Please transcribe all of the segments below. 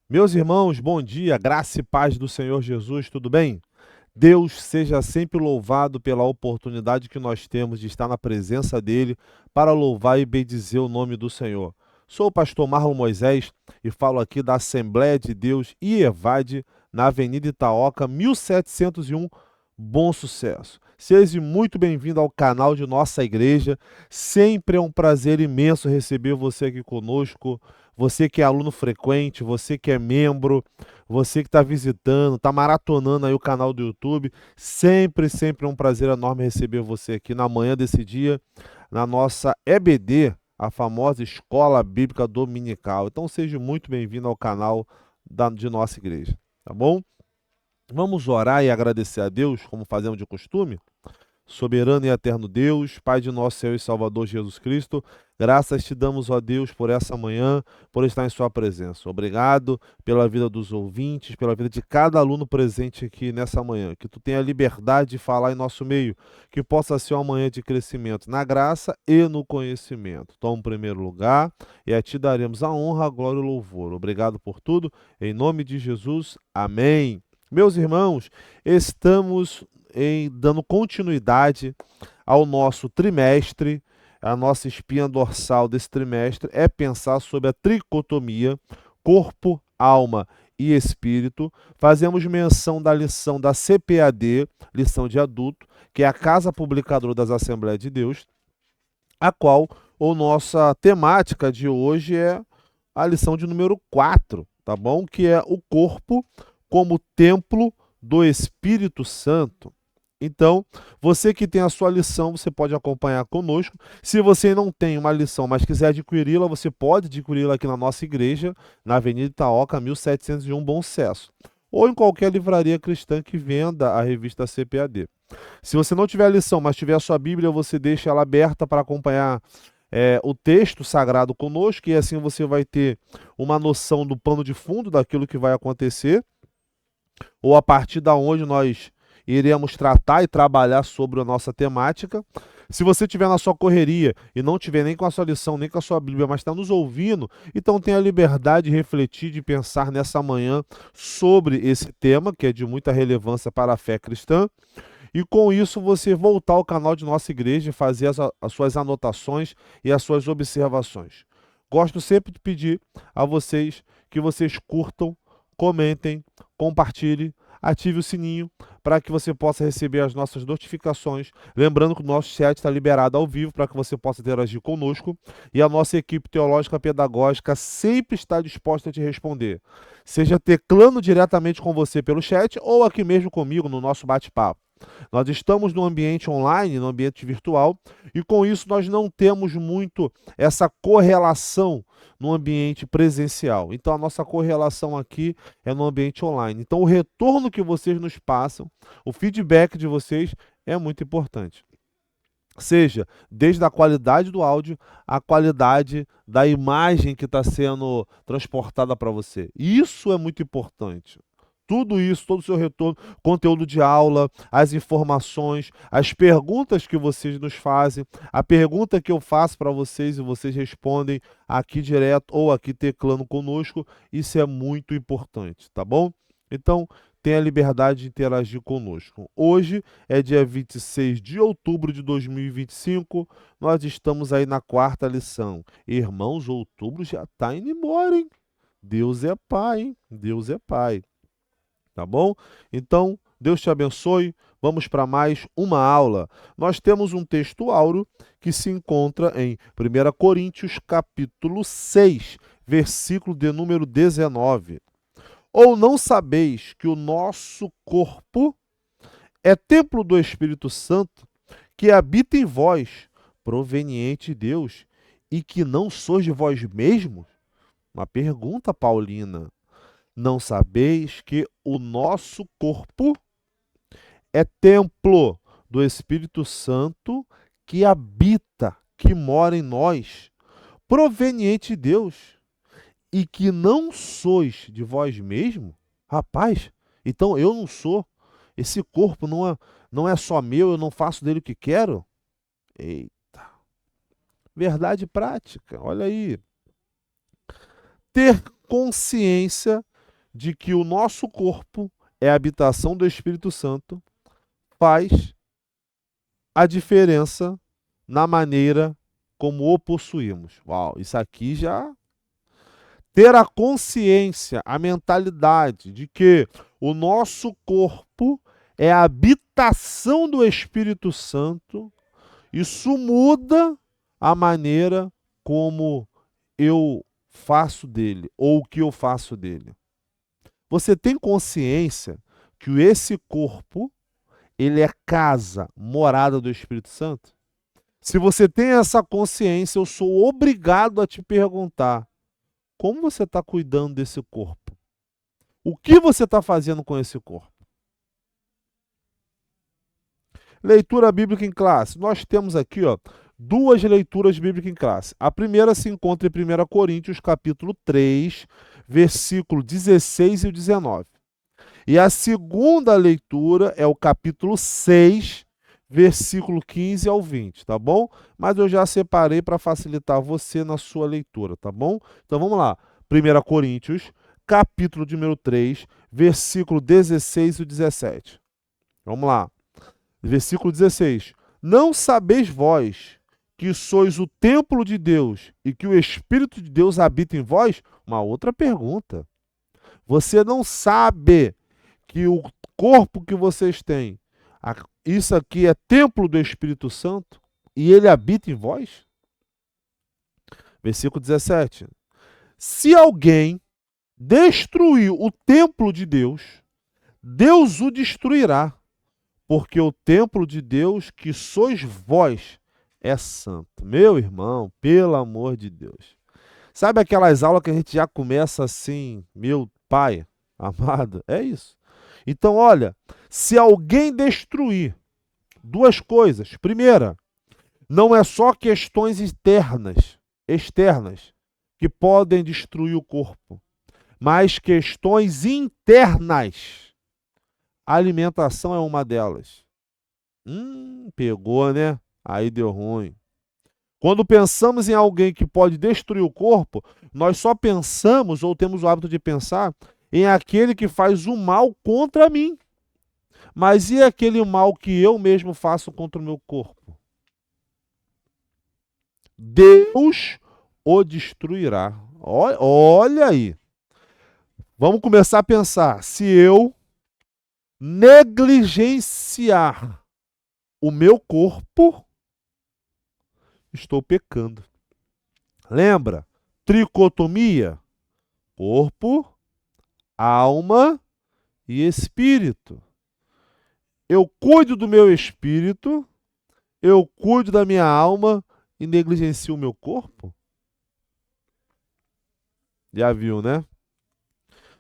Meus irmãos, bom dia, graça e paz do Senhor Jesus, tudo bem? Deus seja sempre louvado pela oportunidade que nós temos de estar na presença dEle para louvar e bendizer o nome do Senhor. Sou o pastor Marlon Moisés e falo aqui da Assembleia de Deus IEVAD, na Avenida Itaoca, 1701, Bom Sucesso. Seja muito bem-vindo ao canal de nossa igreja. Sempre é um prazer imenso receber você aqui conosco. Você que é aluno frequente, você que é membro, você que está visitando, está maratonando aí o canal do YouTube, sempre é um prazer enorme receber você aqui na manhã desse dia, na nossa EBD, a famosa Escola Bíblica Dominical. Então seja muito bem-vindo ao canal de nossa igreja, tá bom? Vamos orar e agradecer a Deus, como fazemos de costume? Soberano e eterno Deus, Pai de nosso Senhor e Salvador Jesus Cristo, graças te damos, ó Deus, por essa manhã, por estar em sua presença. Obrigado pela vida dos ouvintes, pela vida de cada aluno presente aqui nessa manhã. Que tu tenha liberdade de falar em nosso meio, que possa ser uma manhã de crescimento na graça e no conhecimento. Toma o primeiro lugar e a ti daremos a honra, a glória e o louvor. Obrigado por tudo, em nome de Jesus. Amém. Meus irmãos, estamos dando continuidade ao nosso trimestre. A nossa espinha dorsal desse trimestre é pensar sobre a tricotomia, corpo, alma e espírito. Fazemos menção da lição da CPAD, lição de adulto, que é a Casa Publicadora das Assembleias de Deus, a qual a nossa temática de hoje é a lição de número 4, tá bom? Que é o corpo como templo do Espírito Santo. Então, você que tem a sua lição, você pode acompanhar conosco. Se você não tem uma lição, mas quiser adquiri-la, você pode adquiri-la aqui na nossa igreja, na Avenida Itaoca, 1701, Bom Sucesso. Ou em qualquer livraria cristã que venda a revista CPAD. Se você não tiver a lição, mas tiver a sua Bíblia, você deixa ela aberta para acompanhar o texto sagrado conosco, e assim você vai ter uma noção do pano de fundo daquilo que vai acontecer, ou a partir da onde nós iremos tratar e trabalhar sobre a nossa temática. Se você estiver na sua correria e não estiver nem com a sua lição, nem com a sua Bíblia, mas está nos ouvindo, então tenha a liberdade de refletir, de pensar nessa manhã sobre esse tema, que é de muita relevância para a fé cristã, e com isso você voltar ao canal de nossa igreja e fazer as suas anotações e as suas observações. Gosto sempre de pedir a vocês que vocês curtam, comentem, compartilhem, ative o sininho para que você possa receber as nossas notificações. Lembrando que o nosso chat está liberado ao vivo para que você possa interagir conosco, e a nossa equipe teológica pedagógica sempre está disposta a te responder, seja teclando diretamente com você pelo chat ou aqui mesmo comigo no nosso bate-papo. Nós estamos no ambiente online, no ambiente virtual, e com isso nós não temos muito essa correlação no ambiente presencial. Então a nossa correlação aqui é no ambiente online. Então o retorno que vocês nos passam, o feedback de vocês é muito importante. Seja desde a qualidade do áudio, a qualidade da imagem que está sendo transportada para você. Isso é muito importante. Tudo isso, todo o seu retorno, conteúdo de aula, as informações, as perguntas que vocês nos fazem, a pergunta que eu faço para vocês e vocês respondem aqui direto ou aqui teclando conosco, isso é muito importante, tá bom? Então, tenha a liberdade de interagir conosco. Hoje é dia 26 de outubro de 2025, nós estamos aí na quarta lição. Irmãos, outubro já está indo embora, hein? Deus é Pai, hein? Deus é Pai. Tá bom? Então, Deus te abençoe. Vamos para mais uma aula. Nós temos um texto áureo que se encontra em 1 Coríntios, capítulo 6, versículo de número 19. Ou não sabeis que o nosso corpo é templo do Espírito Santo, que habita em vós, proveniente de Deus, e que não sois de vós mesmos? Uma pergunta, Paulina. Não sabeis que o nosso corpo é templo do Espírito Santo que habita, que mora em nós, proveniente de Deus, e que não sois de vós mesmo? Rapaz, então eu não sou. Esse corpo não é só meu, eu não faço dele o que quero? Eita, verdade prática, olha aí. Ter consciência de que o nosso corpo é a habitação do Espírito Santo faz a diferença na maneira como o possuímos. Uau, isso aqui já. Ter a consciência, a mentalidade de que o nosso corpo é a habitação do Espírito Santo, isso muda a maneira como eu faço dele, ou o que eu faço dele. Você tem consciência que esse corpo, ele é casa, morada do Espírito Santo? Se você tem essa consciência, eu sou obrigado a te perguntar: como você está cuidando desse corpo? O que você está fazendo com esse corpo? Leitura bíblica em classe. Nós temos aqui, ó, duas leituras bíblicas em classe. A primeira se encontra em 1 Coríntios, capítulo 3, versículo 16 e o 19. E a segunda leitura é o capítulo 6, versículo 15 ao 20, tá bom? Mas eu já separei para facilitar você na sua leitura, tá bom? Então vamos lá. 1 Coríntios, capítulo de número 3, versículo 16 e 17. Vamos lá. Versículo 16. Não sabeis vós que sois o templo de Deus e que o Espírito de Deus habita em vós? Uma outra pergunta. Você não sabe que o corpo que vocês têm, isso aqui é templo do Espírito Santo e ele habita em vós? Versículo 17. Se alguém destruir o templo de Deus, Deus o destruirá, porque o templo de Deus que sois vós é santo. Meu irmão, pelo amor de Deus. Sabe aquelas aulas que a gente já começa assim, meu pai amado? É isso. Então, olha, se alguém destruir duas coisas. Primeira, não é só questões externas, que podem destruir o corpo, mas questões internas. A alimentação é uma delas. Pegou, né? Aí deu ruim. Quando pensamos em alguém que pode destruir o corpo, nós só pensamos ou temos o hábito de pensar em aquele que faz o mal contra mim. Mas e aquele mal que eu mesmo faço contra o meu corpo? Deus o destruirá. Olha aí. Vamos começar a pensar. Se eu negligenciar o meu corpo, estou pecando. Lembra? Tricotomia: corpo, alma e espírito. Eu cuido do meu espírito, eu cuido da minha alma e negligencio o meu corpo? Já viu, né?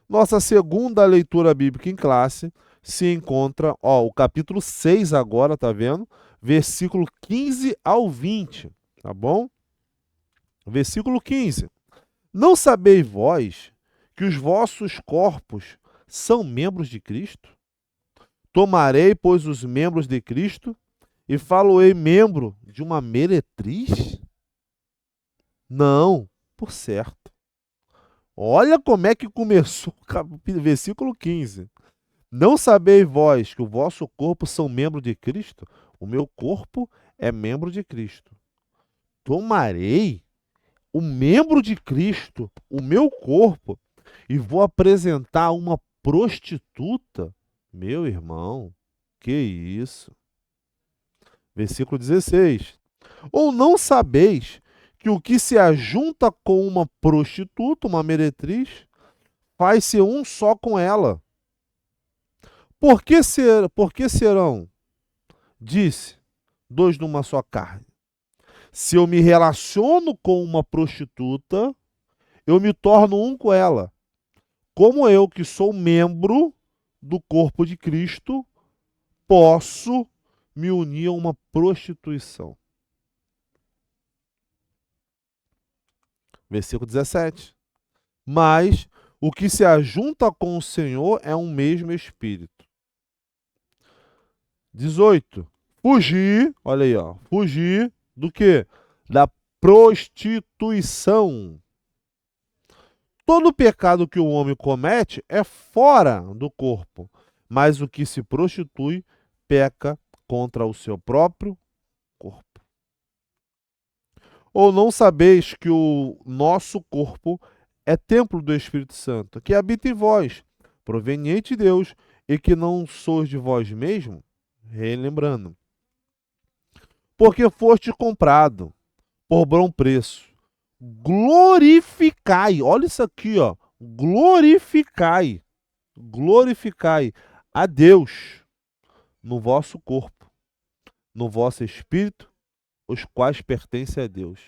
Nossa segunda leitura bíblica em classe se encontra, ó, o capítulo 6 agora, tá vendo? Versículo 15 ao 20, tá bom? Versículo 15. Não sabeis vós que os vossos corpos são membros de Cristo? Tomarei, pois, os membros de Cristo e faloei membro de uma meretriz? Não, por certo. Olha como é que começou o versículo 15. Não sabeis vós que o vosso corpo são membro de Cristo? O meu corpo é membro de Cristo. Tomarei o membro de Cristo, o meu corpo, e vou apresentar uma prostituta? Meu irmão, que isso? Versículo 16. Ou não sabeis que o que se ajunta com uma prostituta, uma meretriz, faz-se um só com ela? Por que serão, disse, dois numa só carne? Se eu me relaciono com uma prostituta, eu me torno um com ela. Como eu, que sou membro do corpo de Cristo, posso me unir a uma prostituição? Versículo 17. Mas o que se ajunta com o Senhor é um mesmo espírito. 18. Fugir, olha aí, ó, fugir do quê? Da prostituição. Todo pecado que o homem comete é fora do corpo, mas o que se prostitui peca contra o seu próprio corpo. Ou não sabeis que o nosso corpo é templo do Espírito Santo, que habita em vós, proveniente de Deus, e que não sois de vós mesmo? Relembrando. Porque foste comprado por bom preço. Glorificai, olha isso aqui, ó. Glorificai a Deus no vosso corpo, no vosso espírito, os quais pertencem a Deus.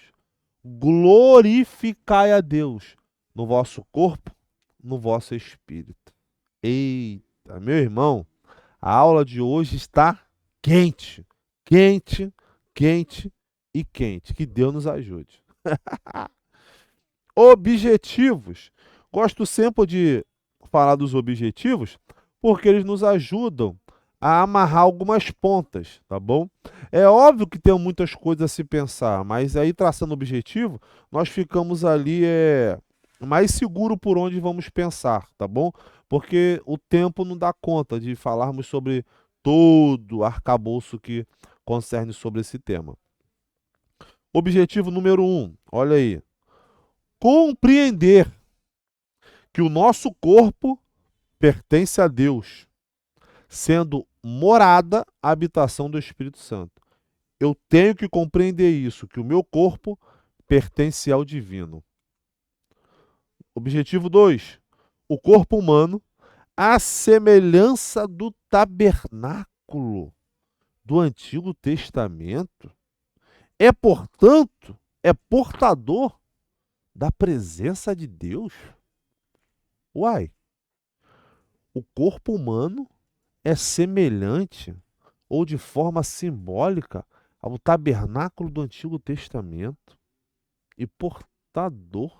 Glorificai a Deus no vosso corpo, no vosso espírito. Eita, meu irmão, a aula de hoje está quente, quente, quente e quente. Que Deus nos ajude. Objetivos. Gosto sempre de falar dos objetivos porque eles nos ajudam a amarrar algumas pontas, tá bom? É óbvio que tem muitas coisas a se pensar, mas aí traçando objetivo, nós ficamos ali mais seguro por onde vamos pensar, tá bom? Porque o tempo não dá conta de falarmos sobre todo o arcabouço que concerne sobre esse tema. Objetivo número 1, olha aí. Compreender que o nosso corpo pertence a Deus, sendo morada a habitação do Espírito Santo. Eu tenho que compreender isso, que o meu corpo pertence ao divino. Objetivo 2. O corpo humano, à semelhança do tabernáculo do Antigo Testamento, portanto, é portador da presença de Deus. Uai, o corpo humano é semelhante ou de forma simbólica ao tabernáculo do Antigo Testamento e portador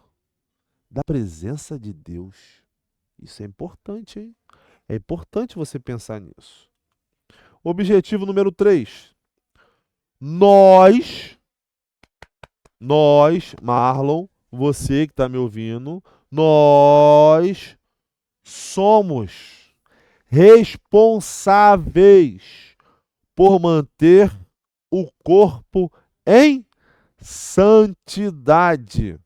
da presença de Deus. Isso é importante, hein? É importante você pensar nisso. Objetivo número 3. Nós, Marlon, você que está me ouvindo, nós somos responsáveis por manter o corpo em santidade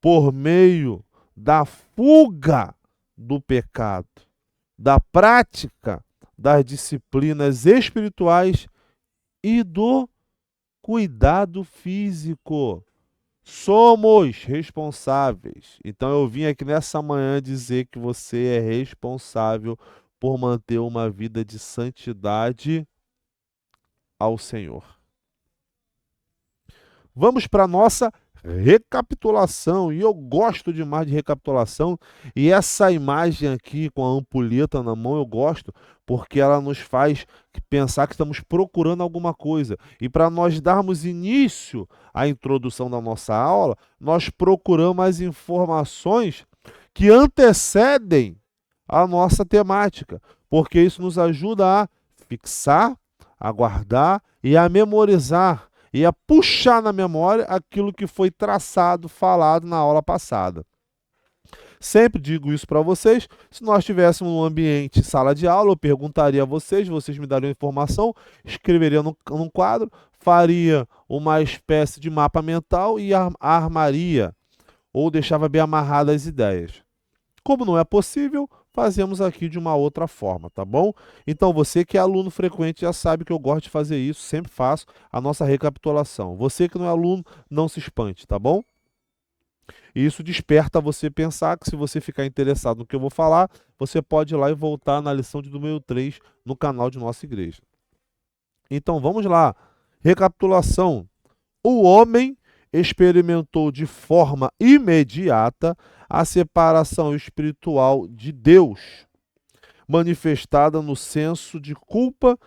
por meio da fuga do pecado, da prática das disciplinas espirituais e do cuidado físico. Somos responsáveis. Então eu vim aqui nessa manhã dizer que você é responsável por manter uma vida de santidade ao Senhor. Vamos para a nossa recapitulação. E eu gosto demais de recapitulação. E essa imagem aqui com a ampulheta na mão eu gosto porque ela nos faz pensar que estamos procurando alguma coisa. E para nós darmos início à introdução da nossa aula, nós procuramos as informações que antecedem a nossa temática, porque isso nos ajuda a fixar, a guardar e a memorizar e a puxar na memória aquilo que foi traçado, falado na aula passada. Sempre digo isso para vocês. Se nós estivéssemos num ambiente sala de aula, eu perguntaria a vocês, vocês me dariam informação, escreveria num quadro, faria uma espécie de mapa mental e armaria, ou deixava bem amarradas as ideias. Como não é possível, fazemos aqui de uma outra forma, tá bom? Então, você que é aluno frequente já sabe que eu gosto de fazer isso, sempre faço a nossa recapitulação. Você que não é aluno, não se espante, tá bom? E isso desperta você pensar que se você ficar interessado no que eu vou falar, você pode ir lá e voltar na lição de número 3 no canal de nossa igreja. Então, vamos lá. Recapitulação. O homem experimentou de forma imediata a separação espiritual de Deus, manifestada no senso de culpa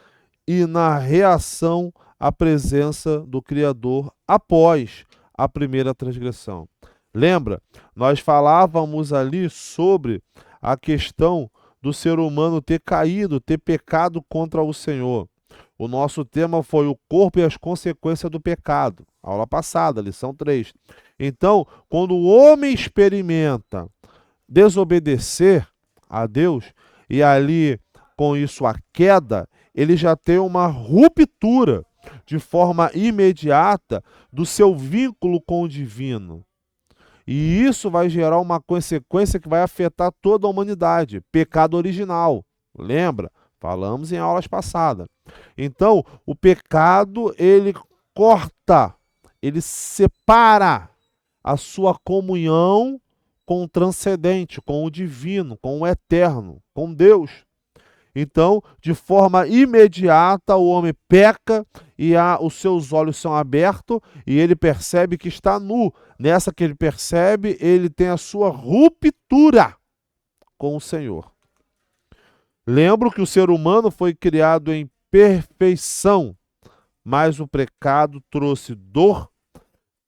e na reação à presença do Criador após a primeira transgressão. Lembra? Nós falávamos ali sobre a questão do ser humano ter caído, ter pecado contra o Senhor. O nosso tema foi o corpo e as consequências do pecado. Aula passada, lição 3. Então, quando o homem experimenta desobedecer a Deus e ali com isso a queda, ele já tem uma ruptura de forma imediata do seu vínculo com o divino. E isso vai gerar uma consequência que vai afetar toda a humanidade. Pecado original. Lembra? Falamos em aulas passadas. Então, o pecado, ele corta, ele separa a sua comunhão com o transcendente, com o divino, com o eterno, com Deus. Então, de forma imediata, o homem peca e os seus olhos são abertos e ele percebe que está nu. Nessa que ele percebe, ele tem a sua ruptura com o Senhor. Lembro que o ser humano foi criado em perfeição, mas o pecado trouxe dor,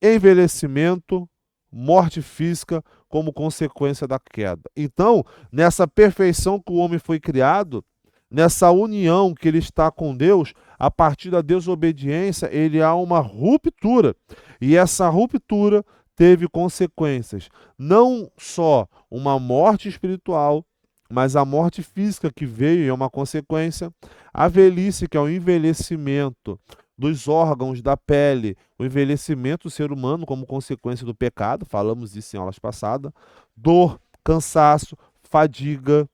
envelhecimento, morte física como consequência da queda. Então, nessa perfeição que o homem foi criado, nessa união que ele está com Deus, a partir da desobediência, ele há uma ruptura. E essa ruptura teve consequências. Não só uma morte espiritual, mas a morte física que veio é uma consequência. A velhice, que é o envelhecimento dos órgãos da pele, o envelhecimento do ser humano como consequência do pecado, falamos isso em aulas passadas, dor, cansaço, fadiga,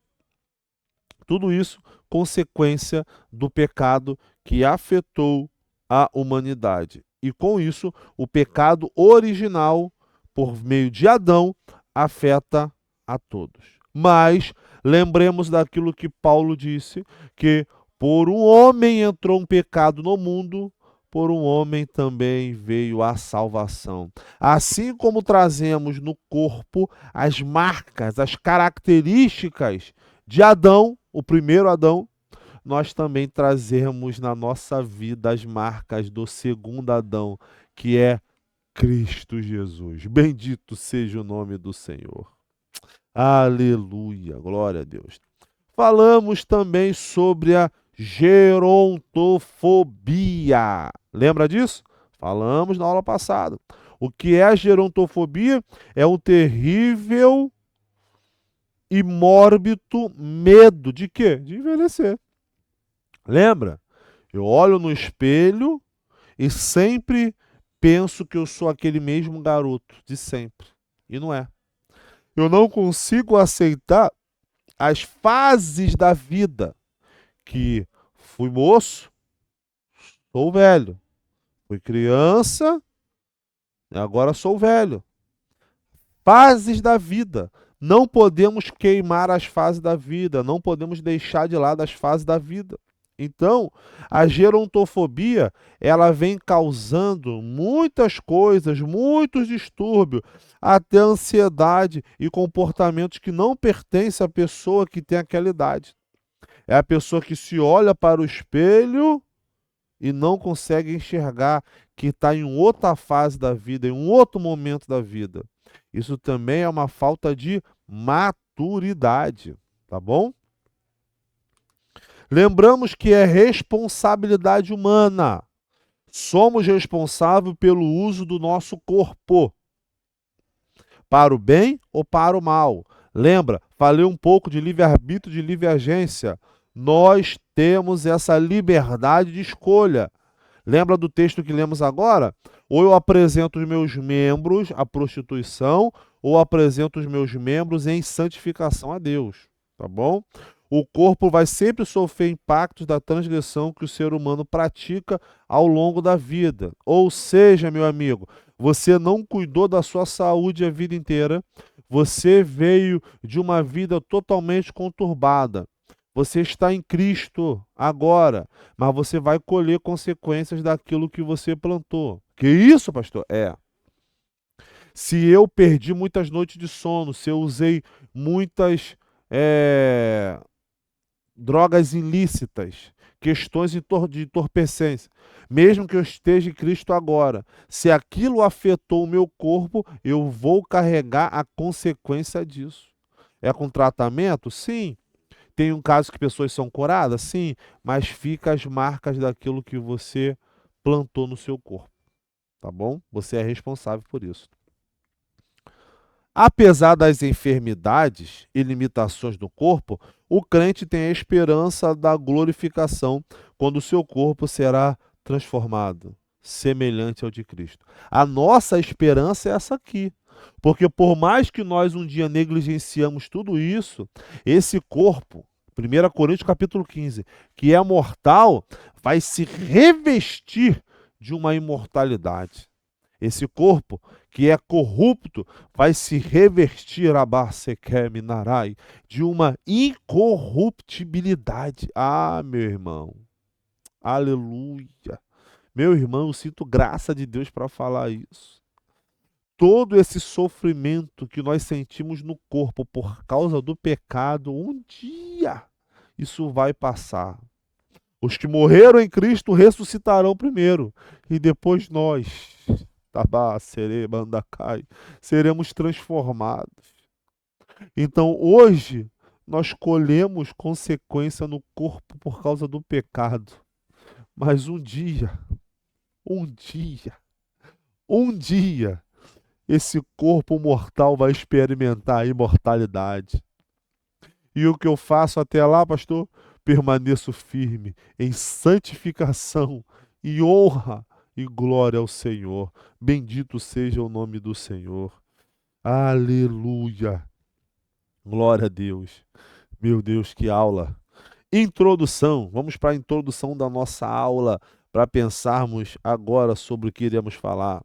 tudo isso consequência do pecado que afetou a humanidade. E com isso, o pecado original, por meio de Adão, afeta a todos. Mas lembremos daquilo que Paulo disse, que por um homem entrou um pecado no mundo, por um homem também veio a salvação. Assim como trazemos no corpo as marcas, as características de Adão, o primeiro Adão, nós também trazemos na nossa vida as marcas do segundo Adão, que é Cristo Jesus. Bendito seja o nome do Senhor. Aleluia, glória a Deus. Falamos também sobre a gerontofobia. Lembra disso? Falamos na aula passada. O que é a gerontofobia? É um terrível e mórbido medo de quê? De envelhecer. Lembra? Eu olho no espelho e sempre penso que eu sou aquele mesmo garoto de sempre. E não é. Eu não consigo aceitar as fases da vida, que fui moço, sou velho. Fui criança, agora sou velho. Fases da vida. Não podemos queimar as fases da vida, não podemos deixar de lado as fases da vida. Então, a gerontofobia, ela vem causando muitas coisas, muitos distúrbios, até ansiedade e comportamentos que não pertencem à pessoa que tem aquela idade. É a pessoa que se olha para o espelho e não consegue enxergar que está em outra fase da vida, em um outro momento da vida. Isso também é uma falta de maturidade, tá bom? Lembramos que é responsabilidade humana. Somos responsáveis pelo uso do nosso corpo, para o bem ou para o mal. Lembra, falei um pouco de livre-arbítrio, de livre-agência. Nós temos essa liberdade de escolha. Lembra do texto que lemos agora? Ou eu apresento os meus membros à prostituição, ou apresento os meus membros em santificação a Deus. Tá bom? O corpo vai sempre sofrer impactos da transgressão que o ser humano pratica ao longo da vida. Ou seja, meu amigo, você não cuidou da sua saúde a vida inteira, você veio de uma vida totalmente conturbada. Você está em Cristo agora, mas você vai colher consequências daquilo que você plantou. Que isso, pastor? É. Se eu perdi muitas noites de sono, se eu usei muitas drogas ilícitas, questões de entorpecência. Mesmo que eu esteja em Cristo agora, se aquilo afetou o meu corpo, eu vou carregar a consequência disso. É com tratamento? Sim. Tem um caso que pessoas são curadas? Sim. Mas fica as marcas daquilo que você plantou no seu corpo, tá bom? Você é responsável por isso. Apesar das enfermidades e limitações do corpo, o crente tem a esperança da glorificação, quando o seu corpo será transformado, semelhante ao de Cristo. A nossa esperança é essa aqui. Porque por mais que nós um dia negligenciamos tudo isso, esse corpo, 1 Coríntios capítulo 15, que é mortal, vai se revestir de uma imortalidade. Esse corpo, que é corrupto, vai se revestir Narai, de uma incorruptibilidade. Ah, meu irmão. Aleluia. Meu irmão, eu sinto graça de Deus para falar isso. Todo esse sofrimento que nós sentimos no corpo por causa do pecado, um dia isso vai passar. Os que morreram em Cristo ressuscitarão primeiro, e depois nós, Tabá, Serebandacai, seremos transformados. Então hoje nós colhemos consequência no corpo por causa do pecado. Mas um dia, um dia, esse corpo mortal vai experimentar a imortalidade. E o que eu faço até lá, pastor? Permaneço firme em santificação e honra e glória ao Senhor. Bendito seja o nome do Senhor. Aleluia. Glória a Deus. Meu Deus, que aula. Introdução. Vamos para a introdução da nossa aula para pensarmos agora sobre o que iremos falar.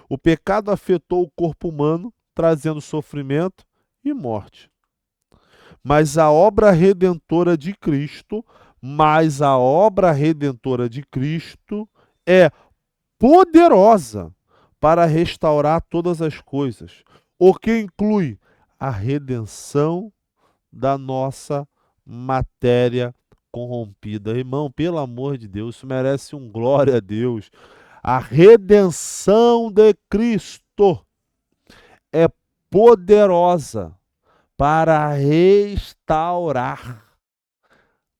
O pecado afetou o corpo humano, trazendo sofrimento e morte. Mas a obra redentora de Cristo, é poderosa para restaurar todas as coisas, o que inclui a redenção da nossa matéria corrompida. Irmão, pelo amor de Deus, isso merece um glória a Deus. A redenção de Cristo é poderosa para restaurar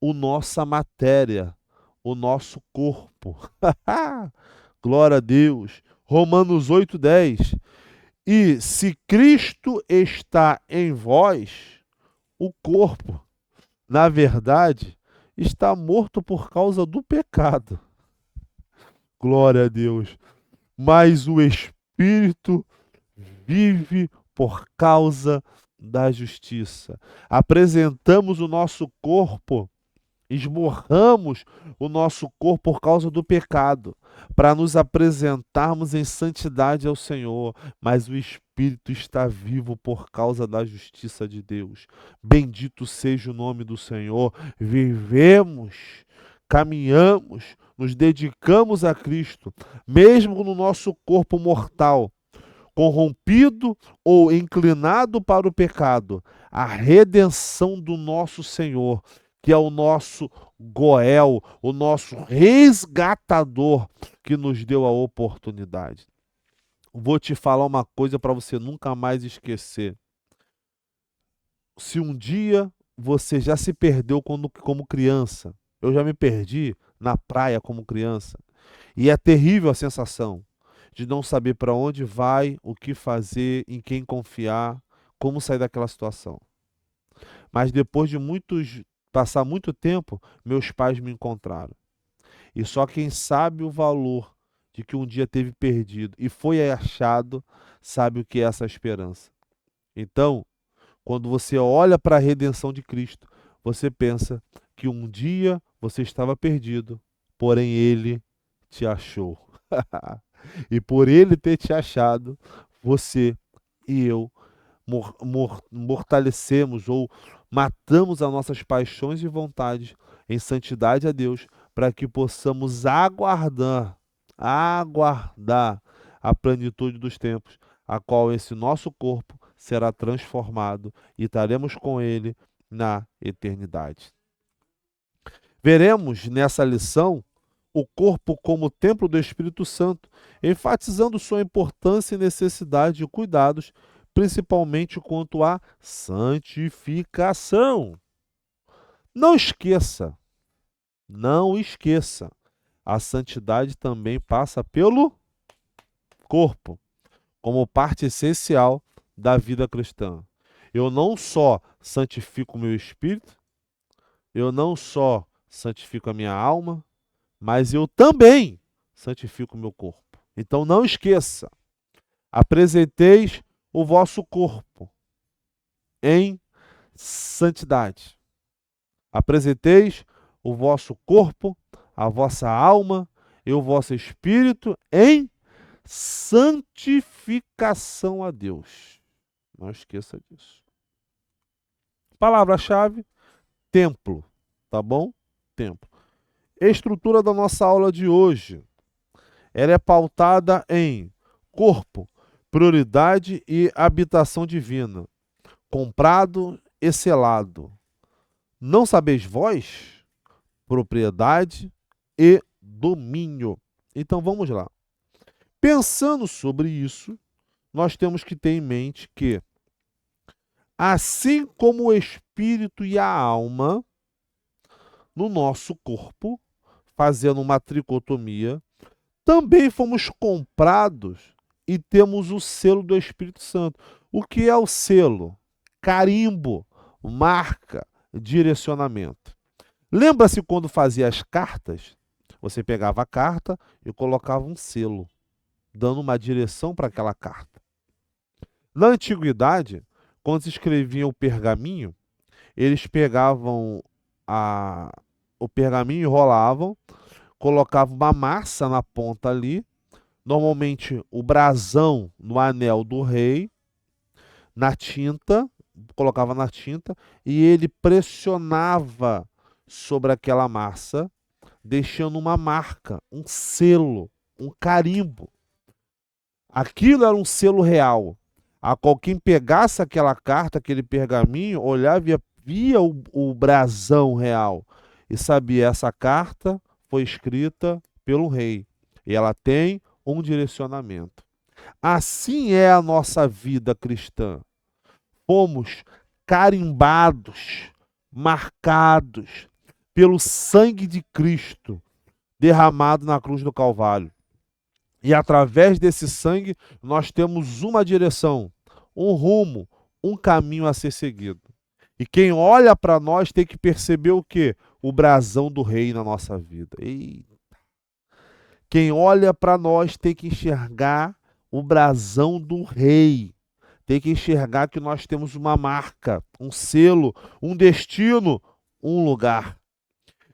a nossa matéria, o nosso corpo. Glória a Deus. Romanos 8:10. E se Cristo está em vós, o corpo, na verdade, está morto por causa do pecado. Glória a Deus. Mas o Espírito vive por causa da justiça. Apresentamos o nosso corpo, esmorramos o nosso corpo por causa do pecado, para nos apresentarmos em santidade ao Senhor, mas o Espírito está vivo por causa da justiça de Deus. Bendito seja o nome do Senhor. Vivemos, caminhamos, nos dedicamos a Cristo, mesmo no nosso corpo mortal, corrompido ou inclinado para o pecado, a redenção do nosso Senhor, que é o nosso Goel, o nosso resgatador, que nos deu a oportunidade. Vou te falar uma coisa para você nunca mais esquecer. Se um dia você já se perdeu como criança, eu já me perdi na praia como criança, e é terrível a sensação de não saber para onde vai, o que fazer, em quem confiar, como sair daquela situação. Mas depois de passar muito tempo, meus pais me encontraram. E só quem sabe o valor de que um dia teve perdido e foi achado, sabe o que é essa esperança. Então, quando você olha para a redenção de Cristo, você pensa que um dia você estava perdido, porém Ele te achou. E por Ele ter te achado, você e eu mortalecemos ou matamos as nossas paixões e vontades em santidade a Deus, para que possamos aguardar a plenitude dos tempos, a qual esse nosso corpo será transformado e estaremos com Ele na eternidade. Veremos nessa lição o corpo como templo do Espírito Santo, enfatizando sua importância e necessidade de cuidados, principalmente quanto à santificação. Não esqueça, não esqueça, a santidade também passa pelo corpo, como parte essencial da vida cristã. Eu não só santifico o meu espírito, eu não só santifico a minha alma, mas eu também santifico o meu corpo. Então não esqueça, apresenteis o vosso corpo em santidade. Apresenteis o vosso corpo, a vossa alma e o vosso espírito em santificação a Deus. Não esqueça disso. Palavra-chave: templo. Tá bom? Templo. Estrutura da nossa aula de hoje. Ela é pautada em corpo, prioridade e habitação divina. Comprado e selado. Não sabeis vós? Propriedade e domínio. Então vamos lá. Pensando sobre isso, nós temos que ter em mente que, assim como o espírito e a alma, no nosso corpo, fazendo uma tricotomia, também fomos comprados e temos o selo do Espírito Santo. O que é o selo? Carimbo, marca, direcionamento. Lembra-se quando fazia as cartas? Você pegava a carta e colocava um selo, dando uma direção para aquela carta. Na antiguidade, quando se escrevia o pergaminho, eles pegavam o pergaminho, enrolavam, colocavam uma massa na ponta ali, normalmente o brasão no anel do rei, na tinta, colocava na tinta, e ele pressionava sobre aquela massa, deixando uma marca, um selo, um carimbo. Aquilo era um selo real. A qual quem pegasse aquela carta, aquele pergaminho, olhava e via o brasão real e sabia: essa carta foi escrita pelo rei e ela tem um direcionamento. Assim é a nossa vida cristã. Fomos carimbados, marcados pelo sangue de Cristo derramado na cruz do Calvário. E através desse sangue nós temos uma direção, um rumo, um caminho a ser seguido. E quem olha para nós tem que perceber o quê? O brasão do rei na nossa vida. Eita. Quem olha para nós tem que enxergar o brasão do rei. Tem que enxergar que nós temos uma marca, um selo, um destino, um lugar.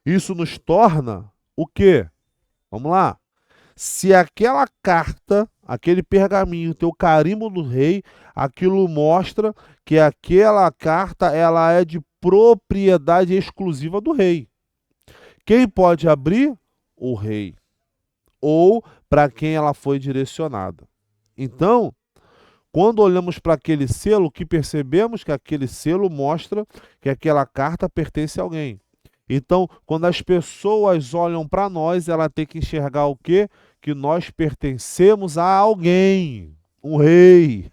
Isso nos torna o quê? Vamos lá. Se aquela carta, aquele pergaminho tem o carimbo do rei, aquilo mostra que aquela carta ela é de propriedade exclusiva do rei. Quem pode abrir? O rei. Ou para quem ela foi direcionada. Então, quando olhamos para aquele selo, que percebemos que aquele selo mostra que aquela carta pertence a alguém. Então, quando as pessoas olham para nós, ela tem que enxergar o quê? Que nós pertencemos a alguém, um rei,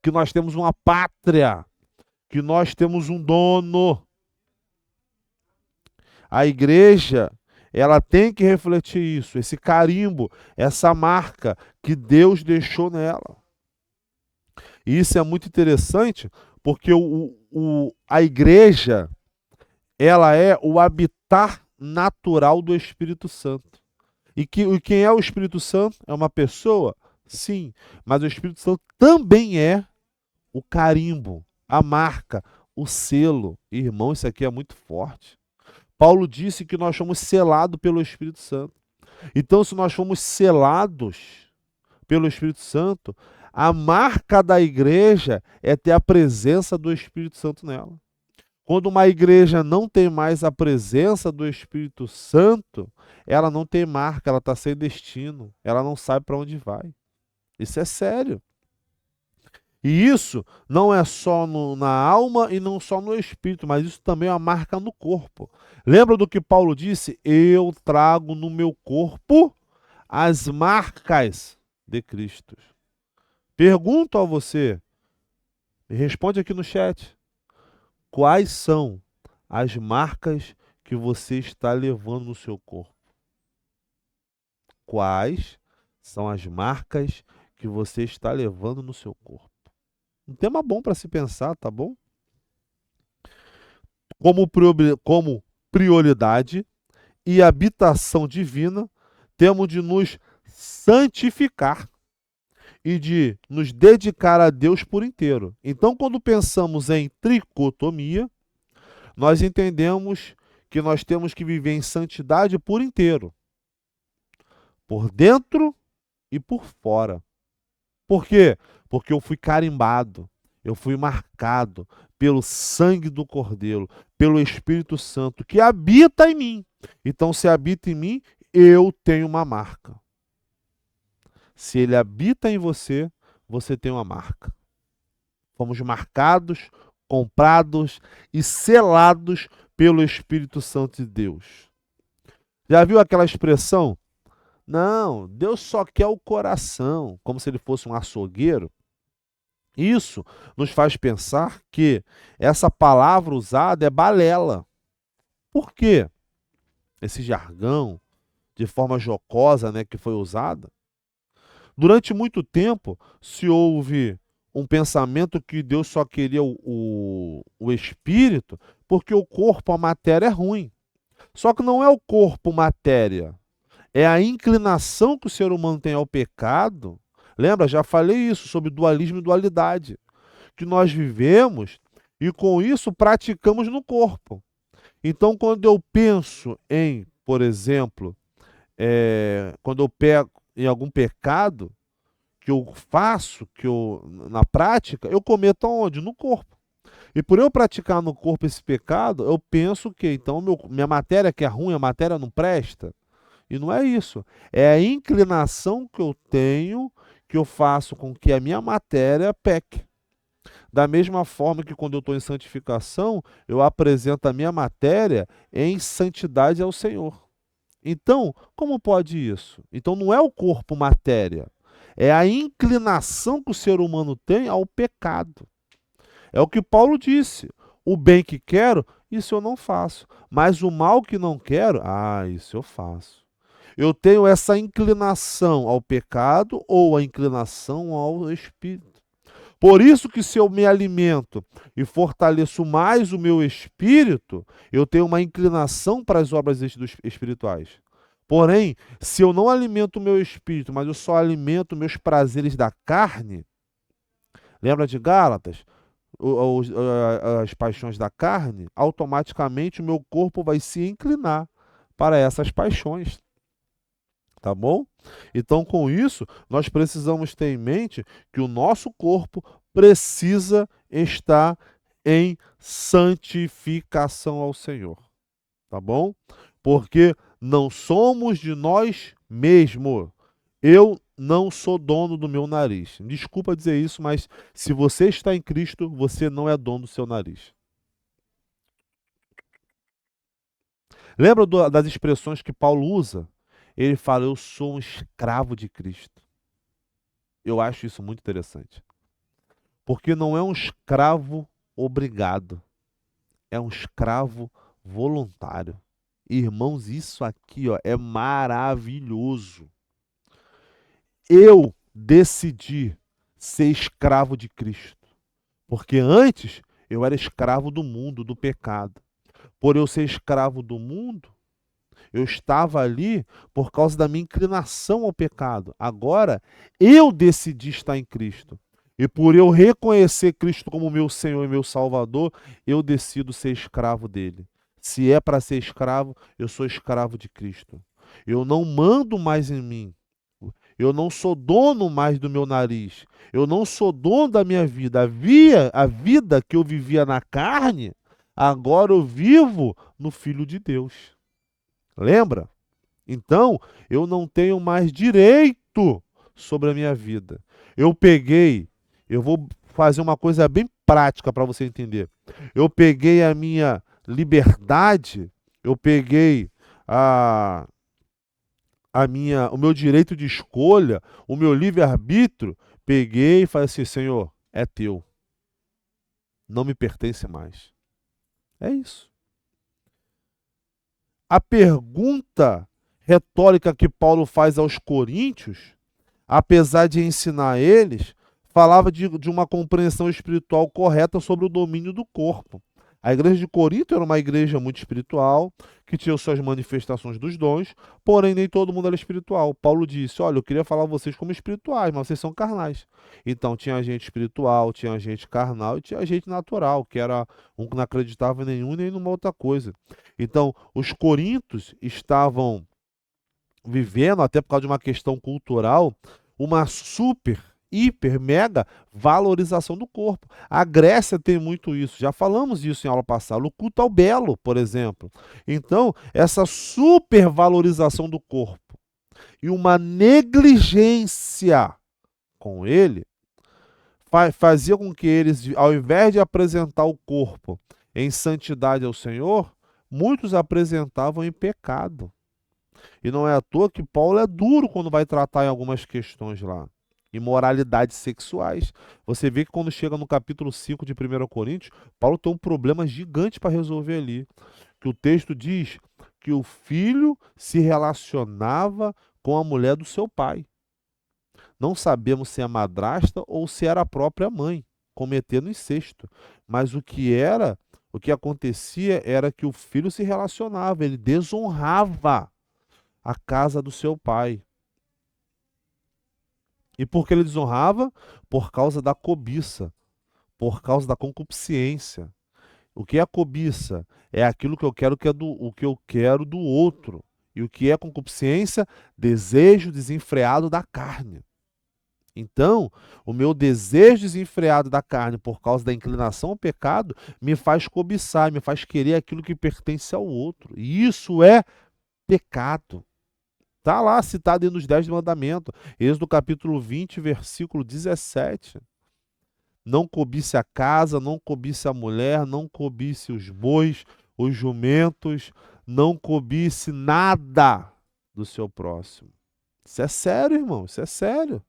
que nós temos uma pátria, que nós temos um dono. A igreja, ela tem que refletir isso, esse carimbo, essa marca que Deus deixou nela. E isso é muito interessante, porque a igreja, ela é o habitat natural do Espírito Santo. E quem é o Espírito Santo? É uma pessoa? Sim, mas o Espírito Santo também é o carimbo, a marca, o selo. Irmão, isso aqui é muito forte. Paulo disse que nós somos selados pelo Espírito Santo. Então, se nós fomos selados pelo Espírito Santo, a marca da igreja é ter a presença do Espírito Santo nela. Quando uma igreja não tem mais a presença do Espírito Santo, ela não tem marca, ela está sem destino, ela não sabe para onde vai. Isso é sério. E isso não é só na alma e não só no espírito, mas isso também é uma marca no corpo. Lembra do que Paulo disse? Eu trago no meu corpo as marcas de Cristo. Pergunto a você, me responde aqui no chat, quais são as marcas que você está levando no seu corpo? Quais são as marcas que você está levando no seu corpo? Um tema bom para se pensar, tá bom? Como prioridade e habitação divina, temos de nos santificar e de nos dedicar a Deus por inteiro. Então, quando pensamos em tricotomia, nós entendemos que nós temos que viver em santidade por inteiro, por dentro e por fora. Por quê? Porque eu fui carimbado, eu fui marcado pelo sangue do Cordeiro, pelo Espírito Santo que habita em mim. Então, se habita em mim, eu tenho uma marca. Se ele habita em você, você tem uma marca. Fomos marcados, comprados e selados pelo Espírito Santo de Deus. Já viu aquela expressão? Não, Deus só quer o coração, como se ele fosse um açougueiro. Isso nos faz pensar que essa palavra usada é balela. Por quê? Esse jargão, de forma jocosa, né, que foi usada. Durante muito tempo se houve um pensamento que Deus só queria o espírito, porque o corpo, a matéria é ruim. Só que não é o corpo matéria, é a inclinação que o ser humano tem ao pecado. Lembra? Já falei isso sobre dualismo e dualidade, que nós vivemos e com isso praticamos no corpo. Então, quando eu penso em, por exemplo, quando eu pego em algum pecado que eu faço, que eu na prática, eu cometo aonde? No corpo. E por eu praticar no corpo esse pecado, eu penso que então minha matéria que é ruim, a matéria não presta. E não é isso. É a inclinação que eu tenho que eu faço com que a minha matéria peque. Da mesma forma que quando eu estou em santificação, eu apresento a minha matéria em santidade ao Senhor. Então, como pode isso? Então não é o corpo matéria, é a inclinação que o ser humano tem ao pecado. É o que Paulo disse. O bem que quero, isso eu não faço. Mas o mal que não quero, isso eu faço. Eu tenho essa inclinação ao pecado ou a inclinação ao espírito. Por isso que se eu me alimento e fortaleço mais o meu espírito, eu tenho uma inclinação para as obras espirituais. Porém, se eu não alimento o meu espírito, mas eu só alimento meus prazeres da carne, lembra de Gálatas? As paixões da carne, automaticamente o meu corpo vai se inclinar para essas paixões. Tá bom? Então, com isso, nós precisamos ter em mente que o nosso corpo precisa estar em santificação ao Senhor. Tá bom? Porque não somos de nós mesmos. Eu não sou dono do meu nariz. Desculpa dizer isso, mas se você está em Cristo, você não é dono do seu nariz. Lembra das expressões que Paulo usa? Ele fala, eu sou um escravo de Cristo. Eu acho isso muito interessante. Porque não é um escravo obrigado, é um escravo voluntário. Irmãos, isso aqui, ó, é maravilhoso. Eu decidi ser escravo de Cristo. Porque antes eu era escravo do mundo, do pecado. Por eu ser escravo do mundo, eu estava ali por causa da minha inclinação ao pecado. Agora, eu decidi estar em Cristo. E por eu reconhecer Cristo como meu Senhor e meu Salvador, eu decido ser escravo dele. Se é para ser escravo, eu sou escravo de Cristo. Eu não mando mais em mim. Eu não sou dono mais do meu nariz. Eu não sou dono da minha vida. A vida que eu vivia na carne, agora eu vivo no Filho de Deus. Lembra? Então, eu não tenho mais direito sobre a minha vida. Eu vou fazer uma coisa bem prática para você entender. Eu peguei a minha liberdade, eu peguei a, o meu direito de escolha, o meu livre-arbítrio, peguei e falei assim, Senhor, é teu, não me pertence mais. É isso. A pergunta retórica que Paulo faz aos coríntios, apesar de ensinar eles, falava de uma compreensão espiritual correta sobre o domínio do corpo. A igreja de Corinto era uma igreja muito espiritual, que tinha suas manifestações dos dons, porém nem todo mundo era espiritual. Paulo disse, olha, eu queria falar a vocês como espirituais, mas vocês são carnais. Então tinha gente espiritual, tinha gente carnal e tinha gente natural, que era um que não acreditava em nenhum nem numa outra coisa. Então, os coríntios estavam vivendo, até por causa de uma questão cultural, uma super, hiper, mega valorização do corpo. A Grécia tem muito isso, já falamos isso em aula passada, o culto ao belo, por exemplo. Então, essa supervalorização do corpo e uma negligência com ele fazia com que eles, ao invés de apresentar o corpo em santidade ao Senhor, muitos apresentavam em pecado. E não é à toa que Paulo é duro quando vai tratar em algumas questões lá. Imoralidades sexuais. Você vê que quando chega no capítulo 5 de 1 Coríntios, Paulo tem um problema gigante para resolver ali. Que o texto diz que o filho se relacionava com a mulher do seu pai. Não sabemos se é a madrasta ou se era a própria mãe, cometendo incesto. Mas o que acontecia era que o filho se relacionava, ele desonrava a casa do seu pai. E por que ele desonrava? Por causa da cobiça, por causa da concupiscência. O que é a cobiça? É aquilo que eu quero que é o que eu quero do outro. E o que é concupiscência? Desejo desenfreado da carne. Então, o meu desejo desenfreado da carne por causa da inclinação ao pecado me faz cobiçar, me faz querer aquilo que pertence ao outro. E isso é pecado. Está lá citado aí nos 10 mandamentos. Êxodo capítulo 20, versículo 17. Não cobice a casa, não cobice a mulher, não cobice os bois, os jumentos, não cobice nada do seu próximo. Isso é sério, irmão, isso é sério.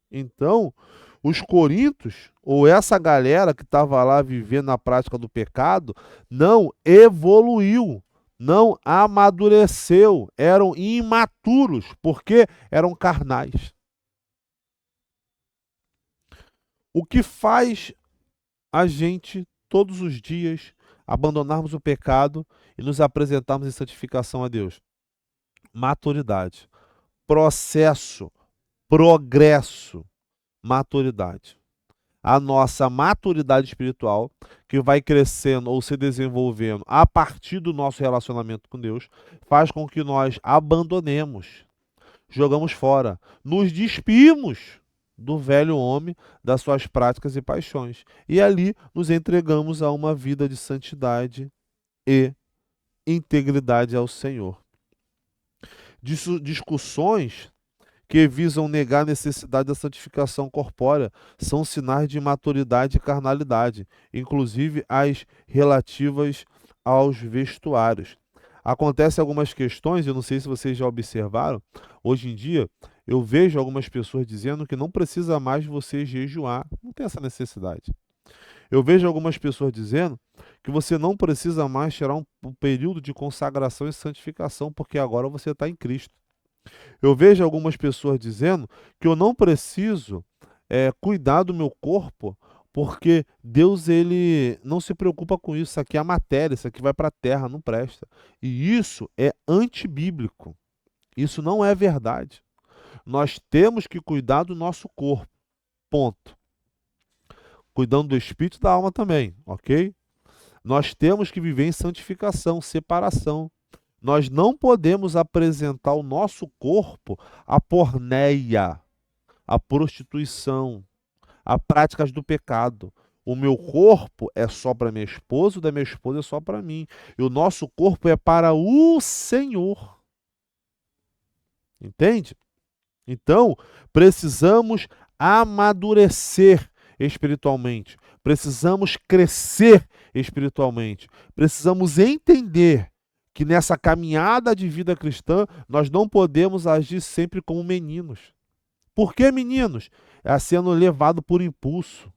Então, os coríntios, ou essa galera que estava lá vivendo na prática do pecado, não evoluiu, não amadureceu, eram imaturos, porque eram carnais. O que faz a gente, todos os dias, abandonarmos o pecado e nos apresentarmos em santificação a Deus? Maturidade, processo, progresso, maturidade. A nossa maturidade espiritual, que vai crescendo ou se desenvolvendo a partir do nosso relacionamento com Deus, faz com que nós abandonemos, jogamos fora, nos despimos do velho homem, das suas práticas e paixões. E ali nos entregamos a uma vida de santidade e integridade ao Senhor. Discussões que visam negar a necessidade da santificação corpórea são sinais de imaturidade e carnalidade, inclusive as relativas aos vestuários. Acontecem algumas questões, eu não sei se vocês já observaram, hoje em dia eu vejo algumas pessoas dizendo que não precisa mais você jejuar, não tem essa necessidade. Eu vejo algumas pessoas dizendo que você não precisa mais tirar um período de consagração e santificação, porque agora você está em Cristo. Eu vejo algumas pessoas dizendo que eu não preciso cuidar do meu corpo, porque Deus ele não se preocupa com isso. Isso aqui é a matéria, isso aqui vai para a terra, não presta. E isso é antibíblico. Isso não é verdade. Nós temos que cuidar do nosso corpo. Ponto. Cuidando do espírito e da alma também, ok? Nós temos que viver em santificação, separação. Nós não podemos apresentar o nosso corpo à porneia, à prostituição, a práticas do pecado. O meu corpo é só para minha esposa, o da minha esposa é só para mim. E o nosso corpo é para o Senhor. Entende? Então, precisamos amadurecer espiritualmente, precisamos crescer espiritualmente, precisamos entender que nessa caminhada de vida cristã nós não podemos agir sempre como meninos. Por que meninos? É sendo levado por impulso.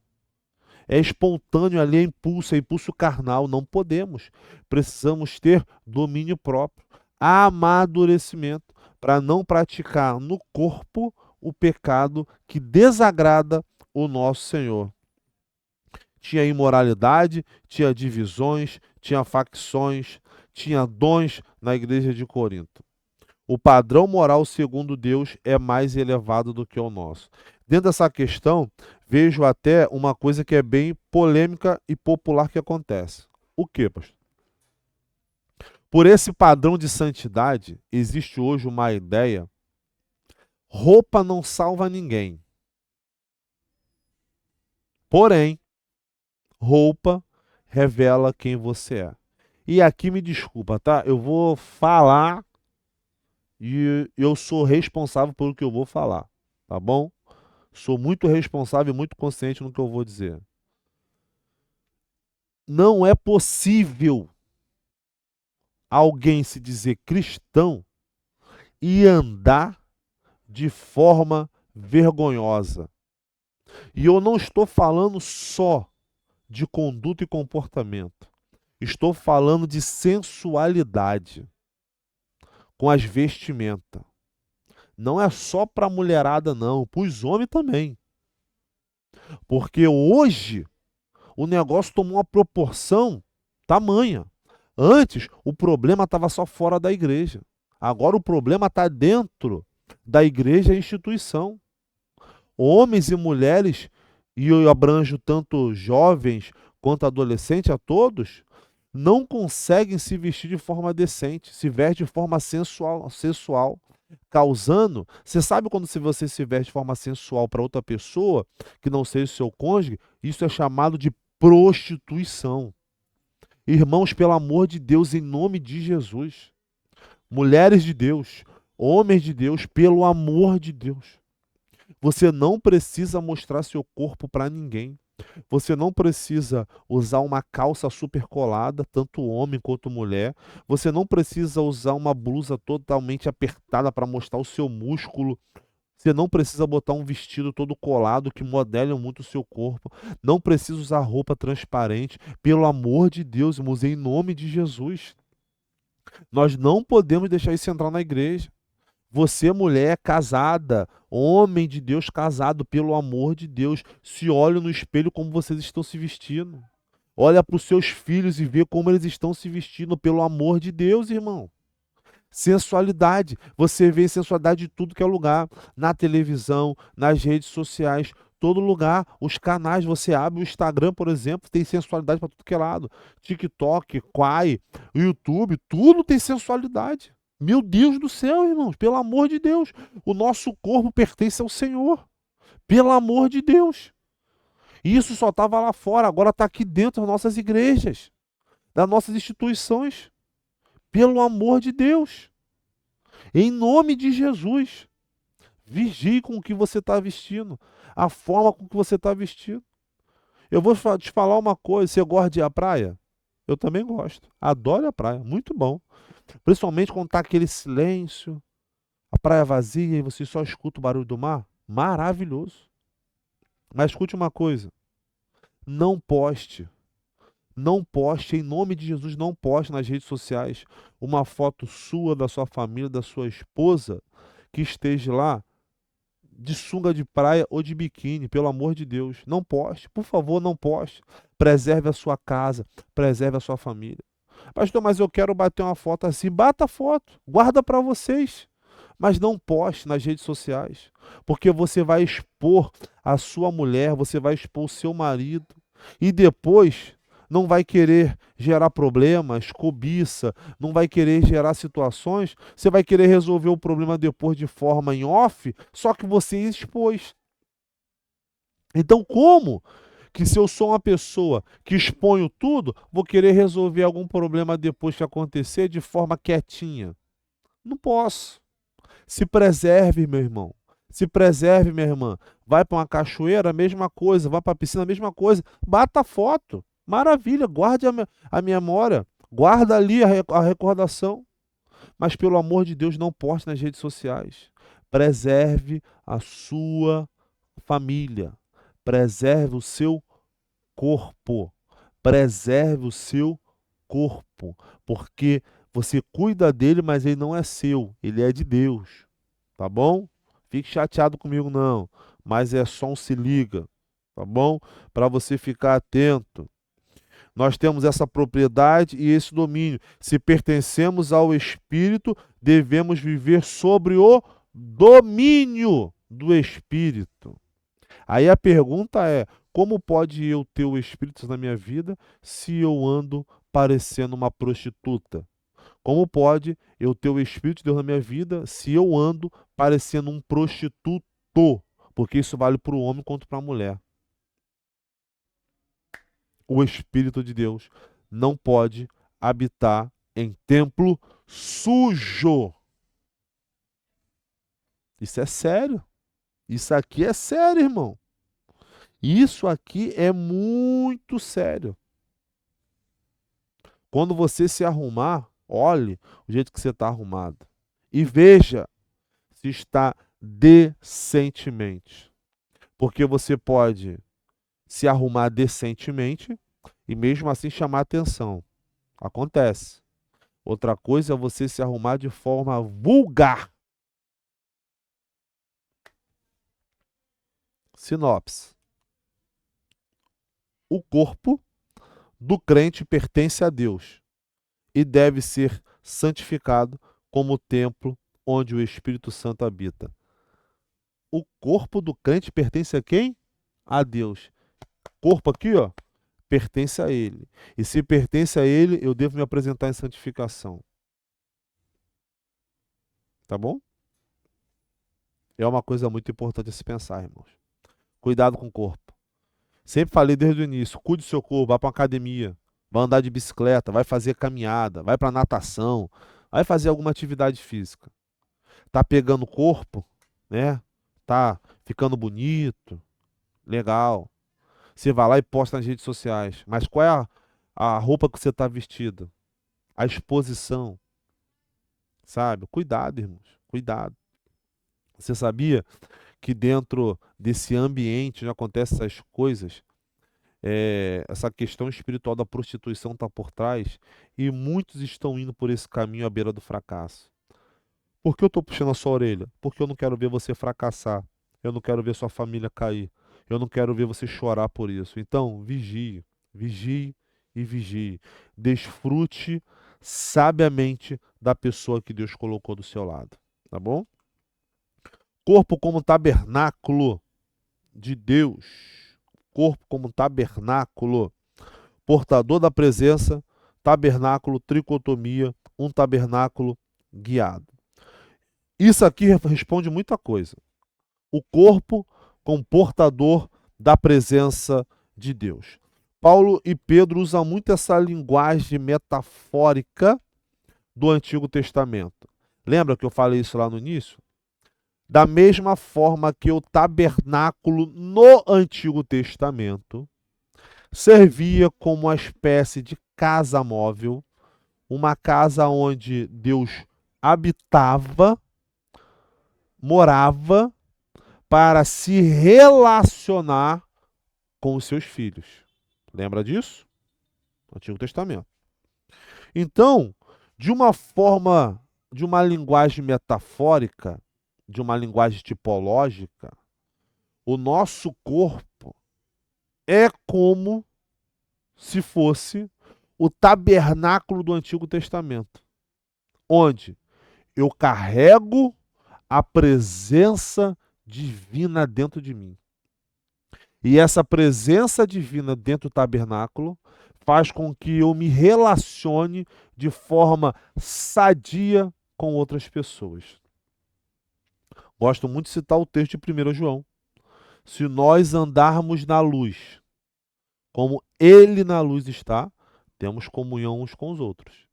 É espontâneo ali, é impulso carnal. Não podemos. Precisamos ter domínio próprio, amadurecimento, para não praticar no corpo o pecado que desagrada o nosso Senhor. Tinha imoralidade, tinha divisões, tinha facções, tinha dons na igreja de Corinto. O padrão moral segundo Deus é mais elevado do que o nosso. Dentro dessa questão, vejo até uma coisa que é bem polêmica e popular que acontece. O que, pastor? Por esse padrão de santidade, existe hoje uma ideia: roupa não salva ninguém. Porém, roupa revela quem você é. E aqui me desculpa, tá? Eu vou falar e eu sou responsável pelo que eu vou falar, tá bom? Sou muito responsável e muito consciente no que eu vou dizer. Não é possível alguém se dizer cristão e andar de forma vergonhosa. E eu não estou falando só de conduta e comportamento. Estou falando de sensualidade com as vestimentas. Não é só para a mulherada, não, para os homens também. Porque hoje o negócio tomou uma proporção tamanha. Antes, o problema estava só fora da igreja. Agora o problema está dentro da igreja e instituição. Homens e mulheres, e eu abranjo tanto jovens quanto adolescentes, a todos, não conseguem se vestir de forma decente, se veste de forma sensual, causando. Você sabe quando você se veste de forma sensual para outra pessoa, que não seja o seu cônjuge, isso é chamado de prostituição. Irmãos, pelo amor de Deus, em nome de Jesus, mulheres de Deus, homens de Deus, pelo amor de Deus, você não precisa mostrar seu corpo para ninguém. Você não precisa usar uma calça super colada, tanto homem quanto mulher. Você não precisa usar uma blusa totalmente apertada para mostrar o seu músculo. Você não precisa botar um vestido todo colado que modele muito o seu corpo. Não precisa usar roupa transparente. Pelo amor de Deus, irmãos, em nome de Jesus. Nós não podemos deixar isso entrar na igreja. Você, mulher casada, homem de Deus casado, pelo amor de Deus, se olhe no espelho como vocês estão se vestindo. Olha para os seus filhos e vê como eles estão se vestindo, pelo amor de Deus, irmão. Sensualidade, você vê sensualidade de tudo que é lugar, na televisão, nas redes sociais, todo lugar, os canais, você abre o Instagram, por exemplo, tem sensualidade para tudo que é lado. TikTok, Quai, YouTube, tudo tem sensualidade. Meu Deus do céu, irmãos, pelo amor de Deus, o nosso corpo pertence ao Senhor, pelo amor de Deus. Isso só estava lá fora, agora está aqui dentro das nossas igrejas, das nossas instituições, pelo amor de Deus. Em nome de Jesus, vigie com o que você está vestindo, a forma com que você está vestido. Eu vou te falar uma coisa, você gosta de ir à praia? Eu também gosto, adoro a praia, muito bom. Principalmente quando está aquele silêncio, a praia vazia e você só escuta o barulho do mar. Maravilhoso. Mas escute uma coisa, não poste, não poste, em nome de Jesus, não poste nas redes sociais uma foto sua, da sua família, da sua esposa, que esteja lá de sunga de praia ou de biquíni, pelo amor de Deus. Não poste, por favor, não poste. Preserve a sua casa, preserve a sua família. Pastor, mas eu quero bater uma foto assim. Bata a foto, guarda para vocês. Mas não poste nas redes sociais, porque você vai expor a sua mulher, você vai expor o seu marido, e depois não vai querer gerar problemas, cobiça, não vai querer gerar situações, você vai querer resolver o problema depois de forma em off, só que você expôs. Então, como que se eu sou uma pessoa que exponho tudo, vou querer resolver algum problema depois que acontecer de forma quietinha? Não posso. Se preserve, meu irmão. Se preserve, minha irmã. Vai para uma cachoeira, a mesma coisa. Vai para a piscina, a mesma coisa. Bata foto. Maravilha, guarde a memória. Guarda ali a recordação. Mas, pelo amor de Deus, não poste nas redes sociais. Preserve a sua família. Preserve o seu corpo. Preserve o seu corpo. Porque você cuida dele, mas ele não é seu. Ele é de Deus. Tá bom? Fique chateado comigo, não. Mas é só um se liga. Tá bom? Para você ficar atento. Nós temos essa propriedade e esse domínio. Se pertencemos ao Espírito, devemos viver sobre o domínio do Espírito. Aí a pergunta é: como pode eu ter o Espírito na minha vida se eu ando parecendo uma prostituta? Como pode eu ter o Espírito de Deus na minha vida se eu ando parecendo um prostituto? Porque isso vale para o homem quanto para a mulher. O Espírito de Deus não pode habitar em templo sujo. Isso é sério. Isso aqui é sério, irmão. Isso aqui é muito sério. Quando você se arrumar, olhe o jeito que você está arrumado. E veja se está decentemente. Porque você pode se arrumar decentemente e mesmo assim chamar atenção. Acontece. Outra coisa é você se arrumar de forma vulgar. Sinopse. O corpo do crente pertence a Deus e deve ser santificado como o templo onde o Espírito Santo habita. O corpo do crente pertence a quem? A Deus. Corpo aqui, ó, pertence a Ele. E se pertence a Ele, eu devo me apresentar em santificação. Tá bom? É uma coisa muito importante a se pensar, irmãos. Cuidado com o corpo. Sempre falei desde o início, cuide do seu corpo, vá para uma academia, vai andar de bicicleta, vai fazer caminhada, vai para natação, vai fazer alguma atividade física. Tá pegando o corpo, né? Tá ficando bonito, legal. Você vai lá e posta nas redes sociais. Mas qual é a roupa que você está vestido? A exposição, sabe? Cuidado, irmãos, cuidado. Você sabia que dentro desse ambiente onde acontecem essas coisas, essa questão espiritual da prostituição está por trás e muitos estão indo por esse caminho à beira do fracasso. Por que eu estou puxando a sua orelha? Porque eu não quero ver você fracassar. Eu não quero ver sua família cair. Eu não quero ver você chorar por isso. Então, vigie, vigie e vigie. Desfrute sabiamente da pessoa que Deus colocou do seu lado. Tá bom? Corpo como tabernáculo de Deus. Corpo como tabernáculo. Portador da presença, tabernáculo, tricotomia, um tabernáculo guiado. Isso aqui responde muita coisa. O corpo como portador da presença de Deus. Paulo e Pedro usam muito essa linguagem metafórica do Antigo Testamento. Lembra que eu falei isso lá no início? Da mesma forma que o tabernáculo no Antigo Testamento servia como uma espécie de casa móvel, uma casa onde Deus habitava, morava, para se relacionar com os seus filhos. Lembra disso? Antigo Testamento. Então, de uma forma, de uma linguagem metafórica, de uma linguagem tipológica, o nosso corpo é como se fosse o tabernáculo do Antigo Testamento, onde eu carrego a presença divina dentro de mim. E essa presença divina dentro do tabernáculo faz com que eu me relacione de forma sadia com outras pessoas. Gosto muito de citar o texto de 1 João. Se nós andarmos na luz, como Ele na luz está, temos comunhão uns com os outros.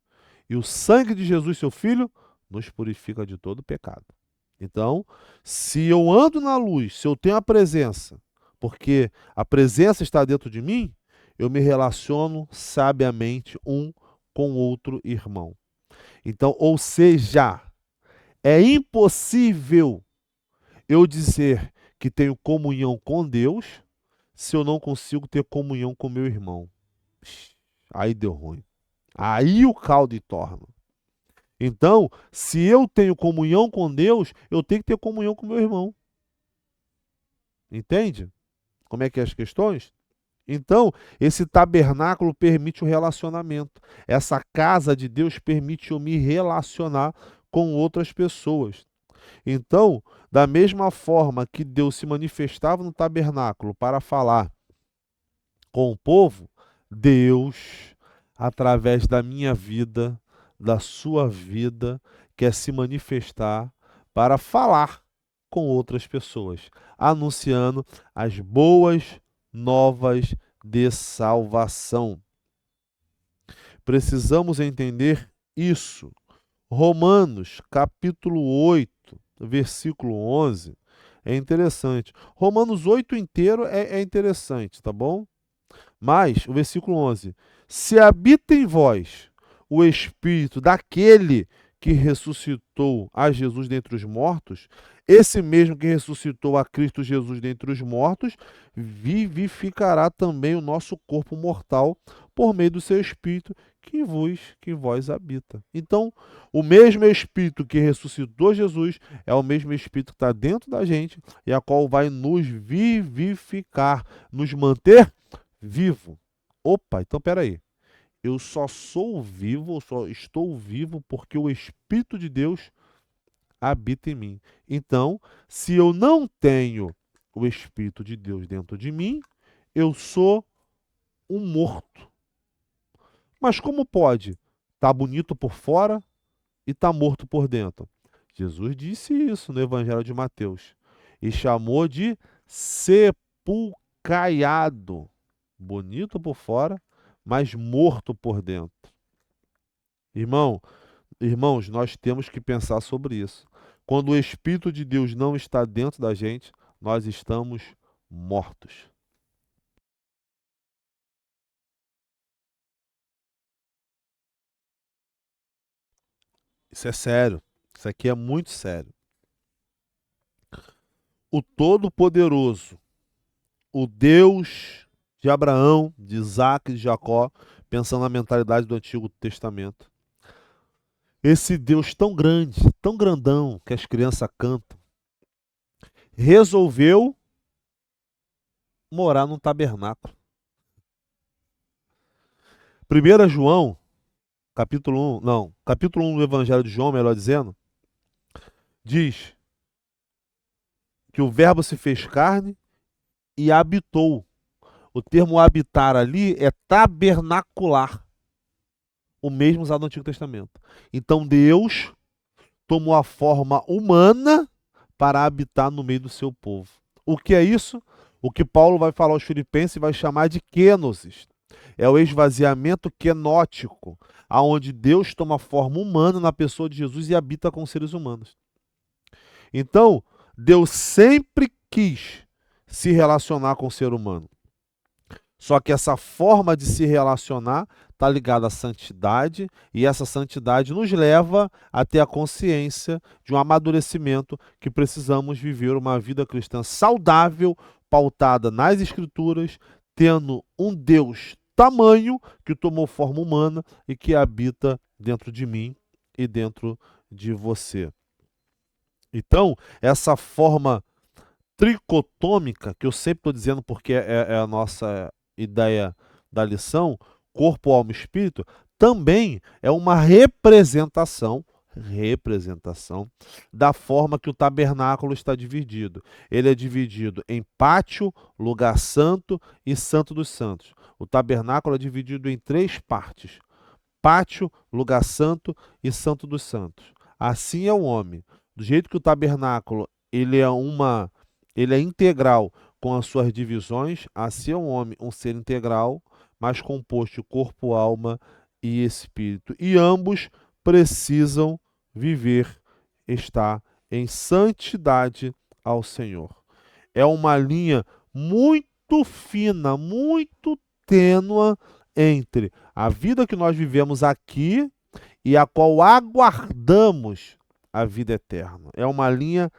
E o sangue de Jesus, seu Filho, nos purifica de todo pecado. Então, se eu ando na luz, se eu tenho a presença, porque a presença está dentro de mim, eu me relaciono sabiamente um com o outro irmão. Então, ou seja, é impossível eu dizer que tenho comunhão com Deus se eu não consigo ter comunhão com meu irmão. Aí deu ruim. Aí o caldo entorna. Então, se eu tenho comunhão com Deus, eu tenho que ter comunhão com meu irmão. Entende? Como é que é as questões? Então, esse tabernáculo permite o relacionamento. Essa casa de Deus permite eu me relacionar com outras pessoas. Então, da mesma forma que Deus se manifestava no tabernáculo para falar com o povo, Deus, através da minha vida, da sua vida, quer se manifestar para falar com outras pessoas, anunciando as boas novas de salvação. Precisamos entender isso. Romanos, capítulo 8, versículo 11, é interessante. Romanos 8 inteiro é interessante, tá bom? Mas, o versículo 11: se habita em vós o espírito daquele que ressuscitou a Jesus dentre os mortos, esse mesmo que ressuscitou a Cristo Jesus dentre os mortos, vivificará também o nosso corpo mortal por meio do seu espírito que em vós habita. Então, o mesmo espírito que ressuscitou Jesus é o mesmo espírito que está dentro da gente e a qual vai nos vivificar, nos manter vivo. Opa, então peraí. Eu só sou vivo, eu só estou vivo porque o Espírito de Deus habita em mim. Então, se eu não tenho o Espírito de Deus dentro de mim, eu sou um morto. Mas como pode? Tá bonito por fora e tá morto por dentro. Jesus disse isso no Evangelho de Mateus e chamou de sepulcaiado. Bonito por fora, mas morto por dentro. Irmão, irmãos, nós temos que pensar sobre isso. Quando o Espírito de Deus não está dentro da gente, nós estamos mortos. Isso é sério. Isso aqui é muito sério. O Todo-Poderoso, o Deus de Abraão, de Isaac e de Jacó, pensando na mentalidade do Antigo Testamento. Esse Deus tão grande, tão grandão, que as crianças cantam, resolveu morar num tabernáculo. 1 João, capítulo 1, não, capítulo 1 do Evangelho de João, melhor dizendo, diz que o Verbo se fez carne e habitou. O termo habitar ali é tabernacular, o mesmo usado no Antigo Testamento. Então Deus tomou a forma humana para habitar no meio do seu povo. O que é isso? O que Paulo vai falar aos Filipenses vai chamar de kenosis. É o esvaziamento kenótico, aonde Deus toma forma humana na pessoa de Jesus e habita com os seres humanos. Então, Deus sempre quis se relacionar com o ser humano. Só que essa forma de se relacionar está ligada à santidade, e essa santidade nos leva a ter a consciência de um amadurecimento que precisamos viver uma vida cristã saudável, pautada nas Escrituras, tendo um Deus tamanho que tomou forma humana e que habita dentro de mim e dentro de você. Então, essa forma tricotômica, que eu sempre estou dizendo porque é a nossa ideia da lição, corpo, alma e espírito, também é uma representação da forma que o tabernáculo está dividido. Ele é dividido em pátio, lugar santo e santo dos santos. O tabernáculo é dividido em três partes: pátio, lugar santo e santo dos santos. Assim é o homem. Do jeito que o tabernáculo ele é integral com as suas divisões, assim é um homem, um ser integral, mas composto de corpo, alma e espírito. E ambos precisam viver, estar em santidade ao Senhor. É uma linha muito fina, muito tênua entre a vida que nós vivemos aqui e a qual aguardamos a vida eterna. É uma linha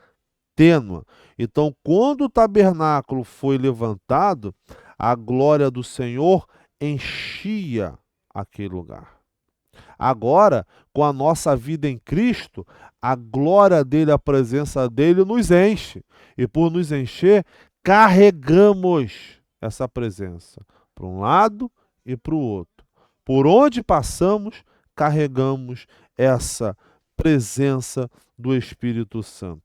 tênua. Então, quando o tabernáculo foi levantado, a glória do Senhor enchia aquele lugar. Agora, com a nossa vida em Cristo, a glória dele, a presença dele nos enche. E por nos encher, carregamos essa presença para um lado e para o outro. Por onde passamos, carregamos essa presença do Espírito Santo.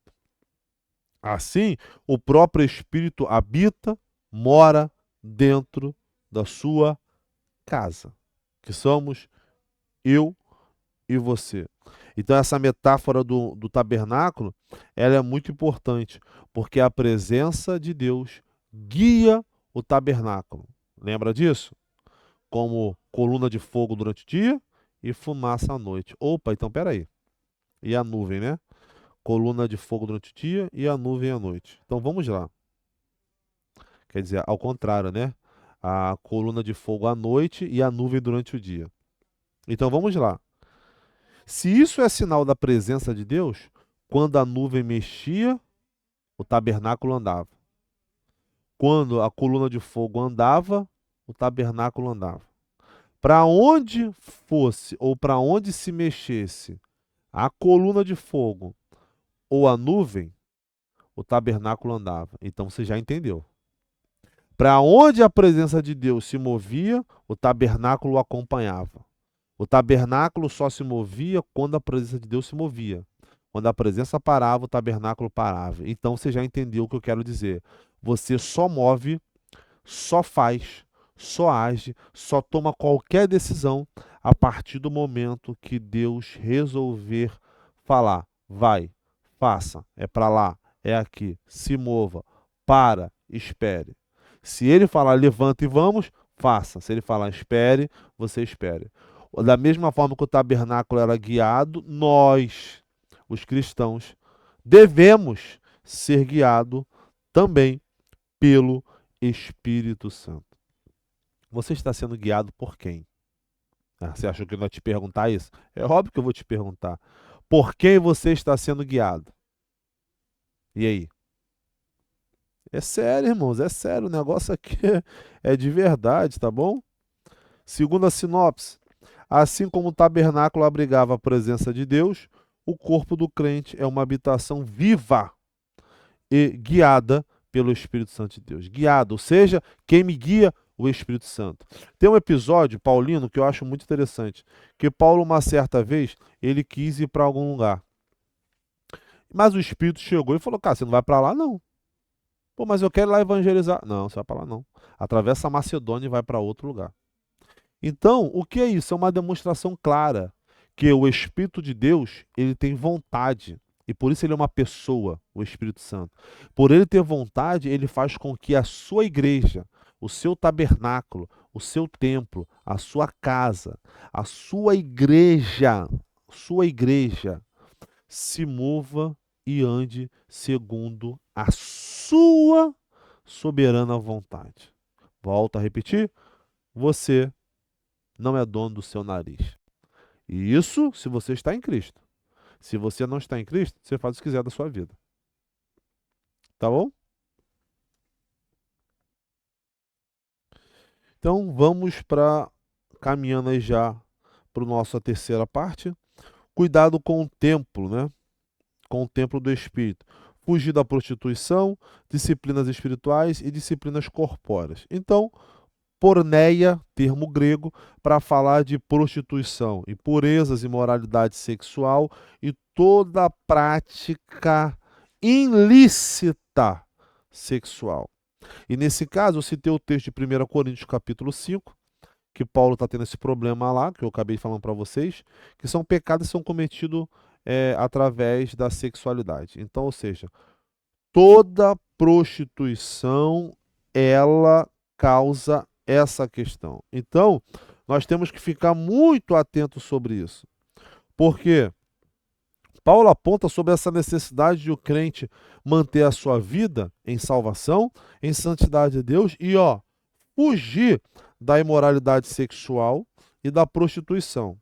Assim, o próprio Espírito habita, mora dentro da sua casa, que somos eu e você. Então, essa metáfora do tabernáculo, ela é muito importante, porque a presença de Deus guia o tabernáculo. Lembra disso? Como coluna de fogo durante o dia e fumaça à noite. Opa, então peraí. E a nuvem, né? Coluna de fogo durante o dia e a nuvem à noite. Então vamos lá. Quer dizer, ao contrário, né? A coluna de fogo à noite e a nuvem durante o dia. Então vamos lá. Se isso é sinal da presença de Deus, quando a nuvem mexia, o tabernáculo andava. Quando a coluna de fogo andava, o tabernáculo andava. Para onde fosse ou para onde se mexesse a coluna de fogo ou a nuvem, o tabernáculo andava. Então você já entendeu. Para onde a presença de Deus se movia, o tabernáculo o acompanhava. O tabernáculo só se movia quando a presença de Deus se movia. Quando a presença parava, o tabernáculo parava. Então você já entendeu o que eu quero dizer. Você só move, só faz, só age, só toma qualquer decisão a partir do momento que Deus resolver falar. Vai, faça, é para lá, é aqui, se mova, para, espere. Se ele falar levanta e vamos, faça. Se ele falar espere, você espere. Da mesma forma que o tabernáculo era guiado, nós, os cristãos, devemos ser guiados também pelo Espírito Santo. Você está sendo guiado por quem? Ah, você achou que eu não ia te perguntar isso? É óbvio que eu vou te perguntar. Por quem você está sendo guiado? E aí? É sério, irmãos, é sério. O negócio aqui é de verdade, tá bom? Segunda sinopse. Assim como o tabernáculo abrigava a presença de Deus, o corpo do crente é uma habitação viva e guiada pelo Espírito Santo de Deus. Guiado, ou seja, quem me guia? O Espírito Santo. Tem um episódio, Paulino, que eu acho muito interessante, que Paulo, uma certa vez, ele quis ir para algum lugar. Mas o Espírito chegou e falou, cara, você não vai para lá, não. Pô, mas eu quero ir lá evangelizar. Não, você vai para lá, não. Atravessa a Macedônia e vai para outro lugar. Então, o que é isso? É uma demonstração clara que o Espírito de Deus, ele tem vontade. E por isso ele é uma pessoa, o Espírito Santo. Por ele ter vontade, ele faz com que a sua igreja, o seu tabernáculo, o seu templo, a sua casa, a sua igreja se mova e ande segundo a sua soberana vontade. Volto a repetir, você não é dono do seu nariz. E isso se você está em Cristo. Se você não está em Cristo, você faz o que quiser da sua vida. Tá bom? Então vamos para caminhando aí já para a nossa terceira parte. Cuidado com o templo, né? Com o templo do Espírito. Fugir da prostituição, disciplinas espirituais e disciplinas corpóreas. Então, porneia, termo grego, para falar de prostituição, impurezas, imoralidade sexual e toda prática ilícita sexual. E nesse caso, eu citei o texto de 1 Coríntios capítulo 5, que Paulo está tendo esse problema lá, que eu acabei falando para vocês, que são pecados que são cometidos através da sexualidade. Então, ou seja, toda prostituição, ela causa essa questão. Então, nós temos que ficar muito atentos sobre isso. Por quê? Paulo aponta sobre essa necessidade de o crente manter a sua vida em salvação, em santidade de Deus e, fugir da imoralidade sexual e da prostituição.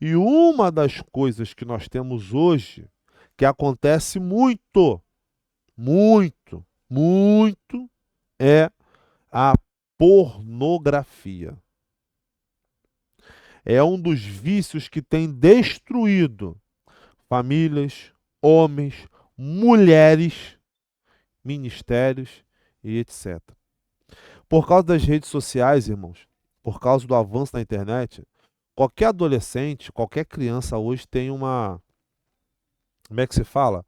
E uma das coisas que nós temos hoje, que acontece muito, muito, muito, é a pornografia. É um dos vícios que tem destruído famílias, homens, mulheres, ministérios e etc. Por causa das redes sociais, irmãos, por causa do avanço da internet, qualquer adolescente, qualquer criança hoje tem como é que se fala?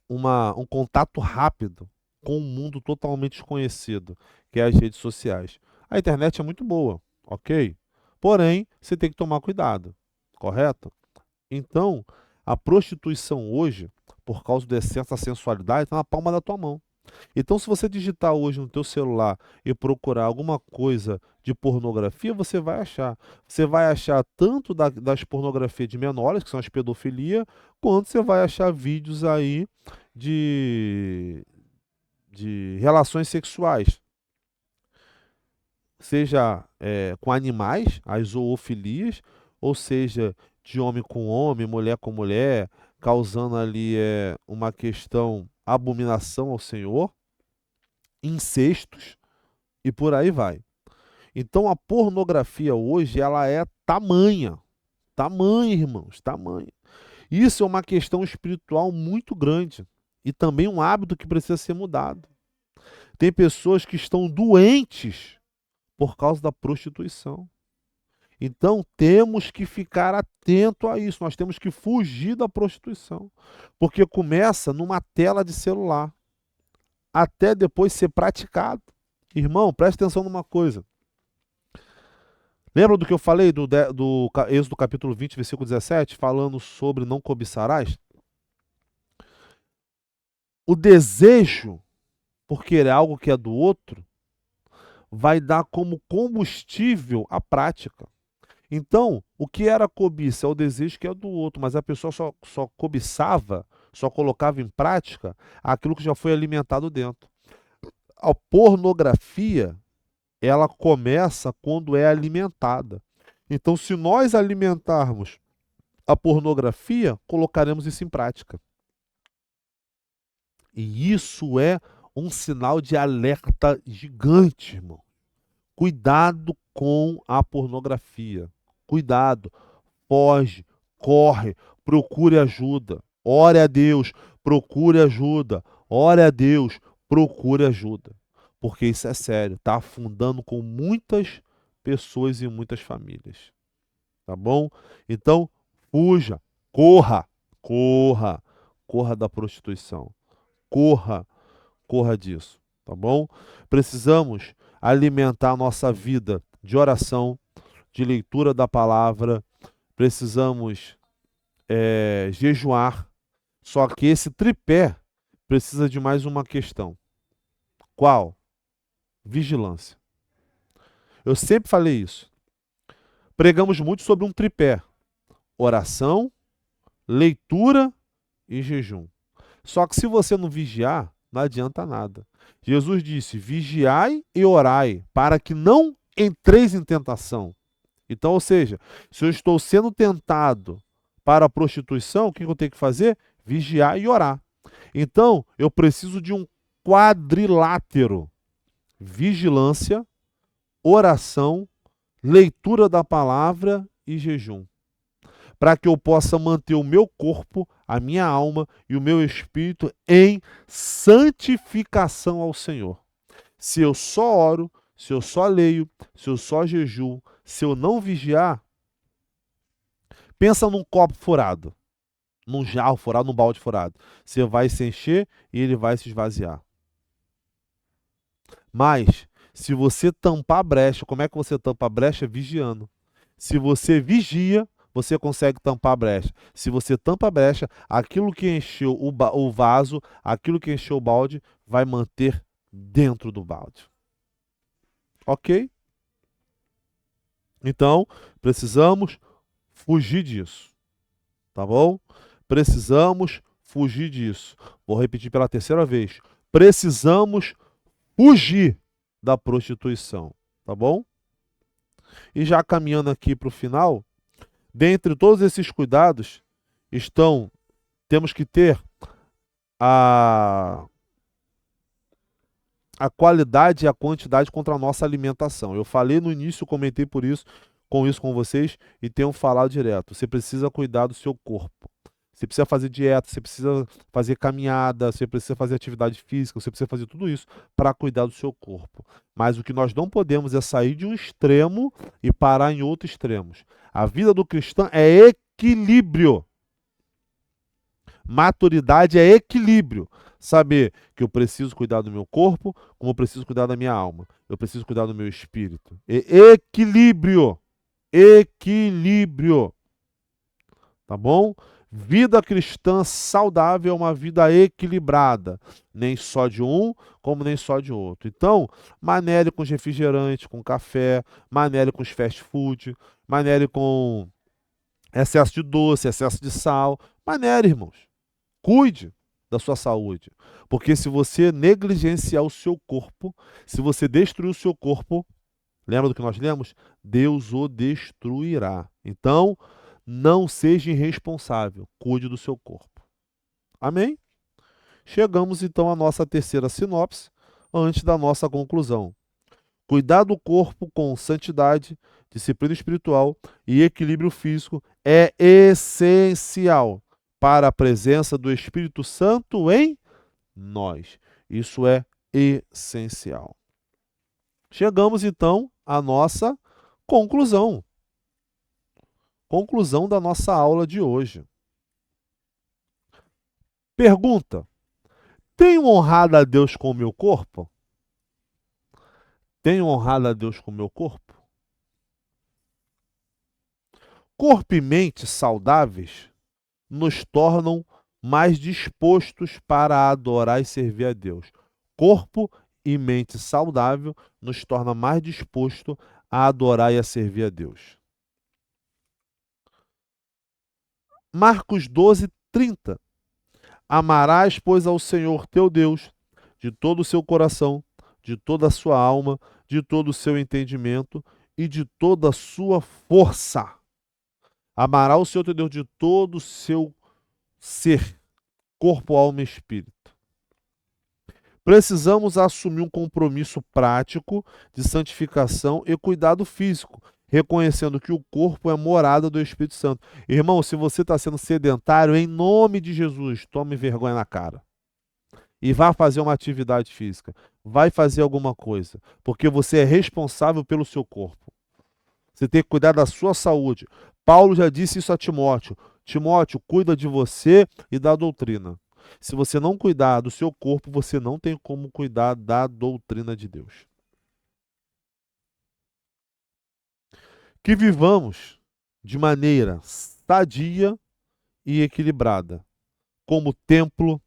Um contato rápido com um mundo totalmente desconhecido, que é as redes sociais. A internet é muito boa, ok? Porém, você tem que tomar cuidado, correto? Então, a prostituição hoje, por causa do excesso da sensualidade, está na palma da tua mão. Então, se você digitar hoje no teu celular e procurar alguma coisa de pornografia, você vai achar. Você vai achar tanto das pornografias de menores, que são as pedofilia, quanto você vai achar vídeos aí de, de relações sexuais, seja com animais, as zoofilias, ou seja, de homem com homem, mulher com mulher, causando ali uma questão abominação ao Senhor, incestos e por aí vai. Então a pornografia hoje ela é tamanha, tamanha, irmãos, tamanha. Isso é uma questão espiritual muito grande e também um hábito que precisa ser mudado. Tem pessoas que estão doentes por causa da prostituição. Então temos que ficar atento a isso. Nós temos que fugir da prostituição, porque começa numa tela de celular, até depois ser praticado. Irmão, preste atenção numa coisa. Lembra do que eu falei do Êxodo capítulo 20, versículo 17, falando sobre não cobiçarás? O desejo por querer algo que é do outro vai dar como combustível a prática. Então, o que era cobiça? É o desejo que é do outro, mas a pessoa só cobiçava, só colocava em prática aquilo que já foi alimentado dentro. A pornografia, ela começa quando é alimentada. Então, se nós alimentarmos a pornografia, colocaremos isso em prática. E isso é um sinal de alerta gigante, irmão. Cuidado com a pornografia. Cuidado. Foge, corre, procure ajuda. Ore a Deus, procure ajuda. Ore a Deus, procure ajuda. Porque isso é sério, está afundando com muitas pessoas e muitas famílias. Tá bom? Então, fuja, corra, corra, corra da prostituição. Corra, corra disso, tá bom? Precisamos alimentar a nossa vida de oração, de leitura da palavra, precisamos jejuar. Só que esse tripé precisa de mais uma questão. Qual? Vigilância. Eu sempre falei isso. Pregamos muito sobre um tripé: oração, leitura e jejum. Só que se você não vigiar, não adianta nada. Jesus disse: vigiai e orai, para que não entreis em tentação. Então, ou seja, se eu estou sendo tentado para a prostituição, o que eu tenho que fazer? Vigiar e orar. Então, eu preciso de um quadrilátero: vigilância, oração, leitura da palavra e jejum, para que eu possa manter o meu corpo, a minha alma e o meu espírito em santificação ao Senhor. Se eu só oro, se eu só leio, se eu só jejuo, se eu não vigiar, pensa num copo furado, num jarro furado, num balde furado. Você vai se encher e ele vai se esvaziar. Mas, se você tampar a brecha, como é que você tampa a brecha? Vigiando. Se você vigia, você consegue tampar a brecha. Se você tampa a brecha, aquilo que encheu o vaso, aquilo que encheu o balde, vai manter dentro do balde. Ok? Então, precisamos fugir disso. Tá bom? Precisamos fugir disso. Vou repetir pela terceira vez. Precisamos fugir da prostituição, tá bom? E já caminhando aqui para o final, dentre todos esses cuidados, temos que ter a qualidade e a quantidade contra a nossa alimentação. Eu falei no início, comentei com isso com vocês e tenho falado direto. Você precisa cuidar do seu corpo. Você precisa fazer dieta, você precisa fazer caminhada, você precisa fazer atividade física, você precisa fazer tudo isso para cuidar do seu corpo. Mas o que nós não podemos é sair de um extremo e parar em outro extremo. A vida do cristão é equilíbrio. Maturidade é equilíbrio. Saber que eu preciso cuidar do meu corpo, como eu preciso cuidar da minha alma. Eu preciso cuidar do meu espírito. Equilíbrio. Equilíbrio. Tá bom? Vida cristã saudável é uma vida equilibrada. Nem só de um, como nem só de outro. Então, manere com os refrigerantes, com café, manere com os fast food, manere com excesso de doce, excesso de sal. Manere, irmãos. Cuide da sua saúde. Porque se você negligenciar o seu corpo, se você destruir o seu corpo, lembra do que nós lemos? Deus o destruirá. Então, não seja irresponsável. Cuide do seu corpo. Amém? Chegamos então à nossa terceira sinopse, antes da nossa conclusão. Cuidar do corpo com santidade, disciplina espiritual e equilíbrio físico é essencial para a presença do Espírito Santo em nós. Isso é essencial. Chegamos então à nossa conclusão. Conclusão da nossa aula de hoje. Pergunta: tenho honrado a Deus com o meu corpo? Tenho honrado a Deus com o meu corpo? Corpo e mente saudáveis nos tornam mais dispostos para adorar e servir a Deus. Corpo e mente saudável nos torna mais disposto a adorar e a servir a Deus. Marcos 12:30. Amarás, pois, ao Senhor teu Deus de todo o seu coração, de toda a sua alma, de todo o seu entendimento e de toda a sua força. Amará o Senhor teu Deus de todo o seu ser, corpo, alma e espírito. Precisamos assumir um compromisso prático de santificação e cuidado físico, reconhecendo que o corpo é morada do Espírito Santo. Irmão, se você está sendo sedentário, em nome de Jesus, tome vergonha na cara. E vá fazer uma atividade física. Vai fazer alguma coisa. Porque você é responsável pelo seu corpo. Você tem que cuidar da sua saúde. Paulo já disse isso a Timóteo. Timóteo, cuida de você e da doutrina. Se você não cuidar do seu corpo, você não tem como cuidar da doutrina de Deus. Que vivamos de maneira sadia e equilibrada, como templo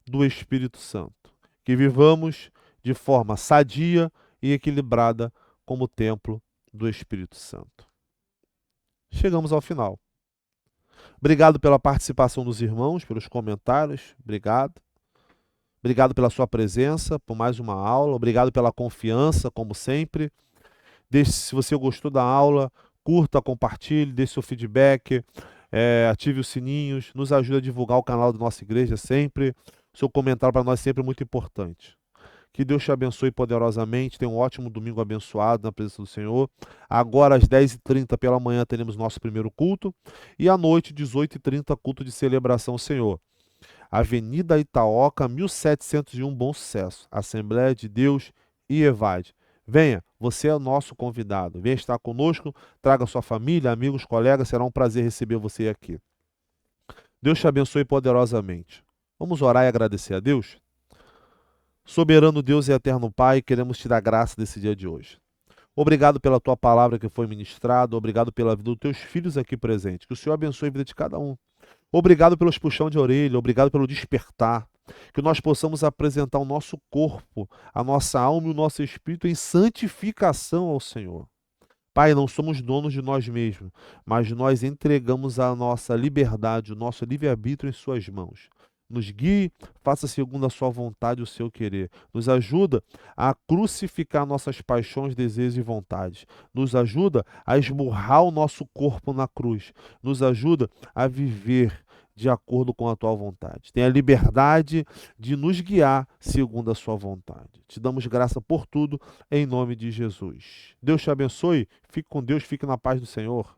do Espírito Santo. Que vivamos de forma sadia e equilibrada, como templo do Espírito Santo. Chegamos ao final. Obrigado pela participação dos irmãos, pelos comentários. Obrigado. Obrigado pela sua presença, por mais uma aula. Obrigado pela confiança, como sempre. Se você gostou da aula, curta, compartilhe, deixe seu feedback, ative os sininhos, nos ajude a divulgar o canal da nossa igreja sempre. Seu comentário para nós sempre é muito importante. Que Deus te abençoe poderosamente. Tenha um ótimo domingo abençoado na presença do Senhor. Agora, às 10h30 pela manhã, teremos nosso primeiro culto. E à noite, 18h30, culto de celebração ao Senhor. Avenida Itaoca, 1701, Bom Sucesso. Assembleia de Deus e Evade. Venha, você é o nosso convidado. Venha estar conosco, traga sua família, amigos, colegas. Será um prazer receber você aqui. Deus te abençoe poderosamente. Vamos orar e agradecer a Deus? Soberano Deus e eterno Pai, queremos te dar graça desse dia de hoje. Obrigado pela tua palavra que foi ministrada, obrigado pela vida dos teus filhos aqui presentes. Que o Senhor abençoe a vida de cada um. Obrigado pelos puxão de orelha, obrigado pelo despertar. Que nós possamos apresentar o nosso corpo, a nossa alma e o nosso espírito em santificação ao Senhor. Pai, não somos donos de nós mesmos, mas nós entregamos a nossa liberdade, o nosso livre-arbítrio em Suas mãos. Nos guie, faça segundo a Sua vontade o seu querer. Nos ajuda a crucificar nossas paixões, desejos e vontades. Nos ajuda a esmurrar o nosso corpo na cruz. Nos ajuda a viver de acordo com a Tua vontade. Tenha a liberdade de nos guiar segundo a Sua vontade. Te damos graça por tudo, em nome de Jesus. Deus te abençoe. Fique com Deus, fique na paz do Senhor.